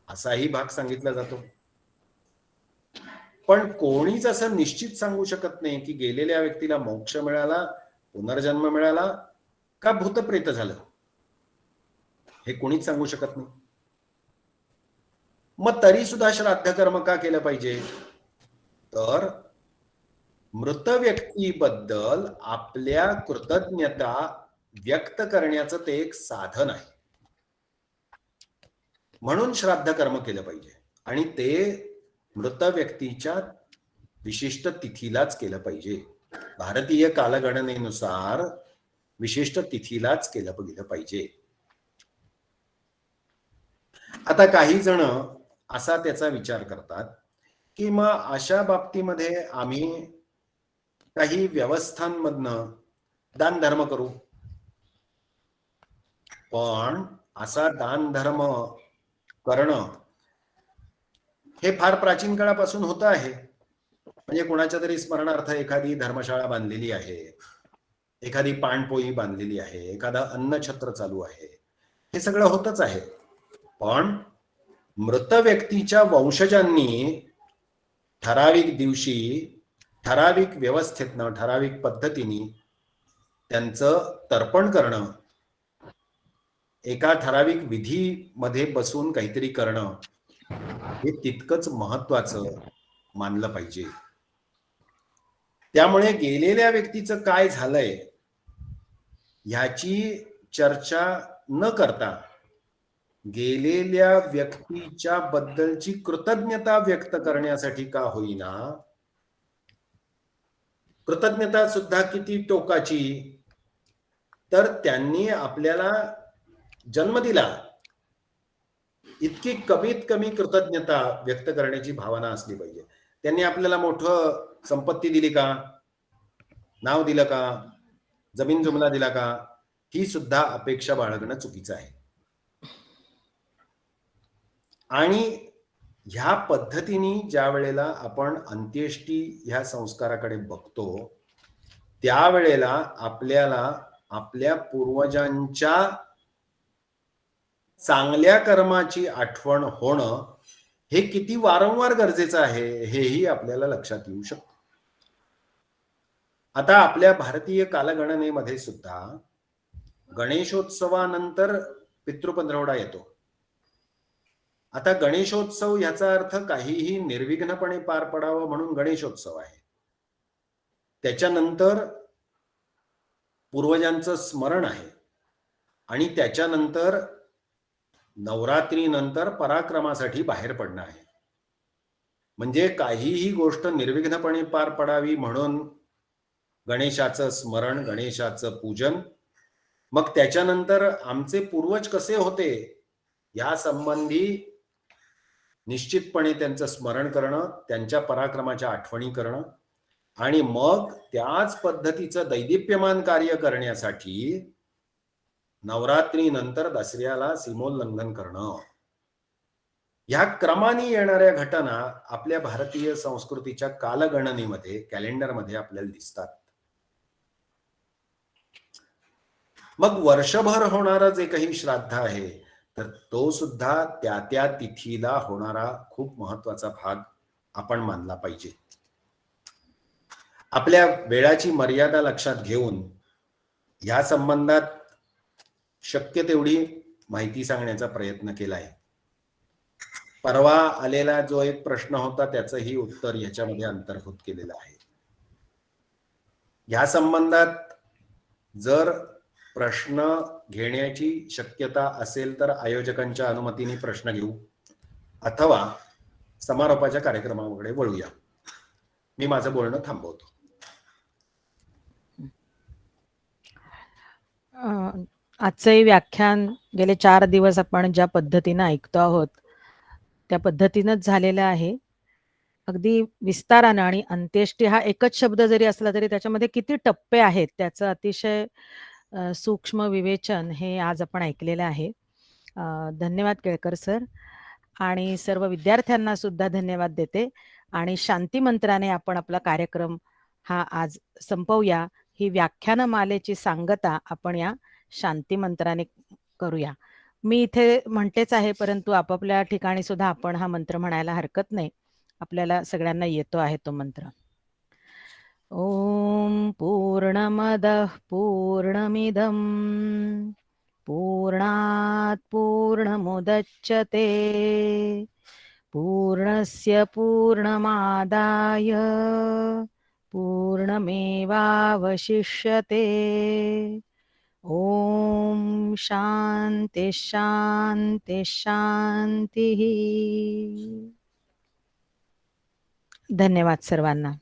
असाही भाग सांगितला जातो. पण कोणीच असं निश्चित सांगू शकत नाही की गेलेल्या व्यक्तीला मोक्ष मिळाला, पुनर्जन्म मिळाला का भूतप्रेत झालं, हे कोणीच सांगू शकत नाही. मग तरी सुद्धा श्राद्ध कर्म का केलं पाहिजे तर मृत व्यक्तीबद्दल आपल्या कृतज्ञता व्यक्त करण्याचं ते एक साधन आहे, म्हणून श्राद्ध कर्म केलं पाहिजे. आणि ते मृत व्यक्तीच्या विशिष्ट तिथीलाच केलं पाहिजे. भारतीय कालगणनेनुसार विशिष्ट तिथीलाच केलं पाहिजे. आता काही जण असा त्याचा विचार करतात की मग अशा बाबतीमध्ये आम्ही काही व्यवस्थांमधनं दान धर्म करू. पण असा दान धर्म करणं हे फार प्राचीन काळापासून होतं आहे. म्हणजे कोणाच्या तरी स्मरणार्थ एखादी धर्मशाळा बांधलेली आहे, एखादी पाणपोई बांधलेली आहे, एखादा अन्नछत्र चालू आहे, हे सगळं होतच आहे. पण मृत व्यक्तीच्या वंशजांनी ठराविक दिवशी ठराविक व्यवस्थेतनं ठराविक पद्धतीने त्यांचं तर्पण करणं, एका ठराविक विधीमध्ये बसून काहीतरी करणं हे तितकंच महत्वाचं मानलं पाहिजे. त्यामुळे गेलेल्या व्यक्तीचं काय झालंय ह्याची चर्चा न करता गेलेल्या व्यक्तीच्या बद्दलची कृतज्ञता व्यक्त करण्यासाठी का होईना, कृतज्ञता सुद्धा किती टोकाची, तर त्यांनी आपल्याला जन्म दिला, इतकी कमीत कमी कृतज्ञता व्यक्त करण्याची भावना असली पाहिजे. त्यांनी आपल्याला मोठं संपत्ती दिली का, नाव दिलं का, जमीन जुमला दिला का, ही सुद्धा अपेक्षा बाळगणं चुकीचं आहे. आणि ह्या पद्धतीने ज्या वेळेला आपण अंत्येष्टी ह्या संस्काराकडे बघतो, त्यावेळेला आपल्याला आपल्या पूर्वजांच्या चांगल्या कर्माची आठवण होणं हे किती वारंवार गरजेचं आहे, हेही आपल्याला लक्षात येऊ शकतं. आता आपल्या भारतीय कालगणनेमध्ये सुद्धा गणेशोत्सवानंतर पितृपंधरवडा येतो. आता गणेशोत्सव ह्याचा अर्थ काहीही निर्विघ्नपणे पार पडावं म्हणून गणेशोत्सव आहे. त्याच्यानंतर पूर्वजांचं स्मरण आहे आणि त्याच्यानंतर नवरात्रीनंतर पराक्रमासाठी बाहेर पडणं आहे. म्हणजे काहीही गोष्ट निर्विघ्नपणे पार पडावी म्हणून गणेशाचं स्मरण, गणेशाचं पूजन, मग त्याच्यानंतर आमचे पूर्वज कसे होते या संबंधी निश्चितपणे त्यांचं स्मरण करणं, त्यांच्या पराक्रमाच्या आठवणी करणं आणि मग त्याच पद्धतीचं दैदिप्यमान कार्य करण्यासाठी नवरात्रीनंतर दसऱ्याला सीमोल्लंघन करणं. ह्या क्रमाने येणाऱ्या घटना आपल्या भारतीय संस्कृतीच्या कालगणनेमध्ये, कॅलेंडरमध्ये आपल्याला दिसतात. मग वर्षभर होणारं जे काही श्राद्ध आहे, तर तो सुद्धा त्या त्या तिथीला होणारा खूप महत्वाचा भाग आपण मानला पाहिजे. आपल्या वेळाची मर्यादा लक्षात घेऊन या संबंधात शक्य तेवढी माहिती सांगण्याचा प्रयत्न केला आहे. परवा आलेला जो एक प्रश्न होता त्याचंही उत्तर याच्यामध्ये अंतर्भूत केलेलं आहे. या संबंधात जर प्रश्न घेण्याची शक्यता असेल तर आयोजकांच्या अनुमतीने प्रश्न घेऊ अथवा समारोपाच्या कार्यक्रमाकडे वळूया. मी माझं बोलणं थांबवतो. आजचंही व्याख्यान गेले 4 दिवस आपण ज्या पद्धतीनं ऐकतो आहोत त्या पद्धतीनंच झालेलं आहे. अगदी विस्तारानं, आणि अंत्येष्टी हा एकच शब्द जरी असला तरी त्याच्यामध्ये किती टप्पे आहेत त्याचं अतिशय सूक्ष्म विवेचन हे आज आपण ऐकलेलं आहे. धन्यवाद केळकर सर, आणि सर्व विद्यार्थ्यांना सुद्धा धन्यवाद देते. आणि शांती मंत्राने आपण आपला कार्यक्रम हा आज संपवूया. ही व्याख्यानमालेची सांगता आपण या शांती मंत्राने करूया. मी इथे म्हणतेच आहे, परंतु आपापल्या ठिकाणी सुद्धा आपण हा मंत्र म्हणायला हरकत नाही. आपल्याला सगळ्यांना येतो आहे तो मंत्र. ओम पूर्णमदः पूर्णमिदं पूर्णात् पूर्णमुदच्यते पूर्णस्य पूर्णमादाय पूर्णमेवावशिष्यते. ओम शांति शांति शांति. धन्यवाद सर्वांना.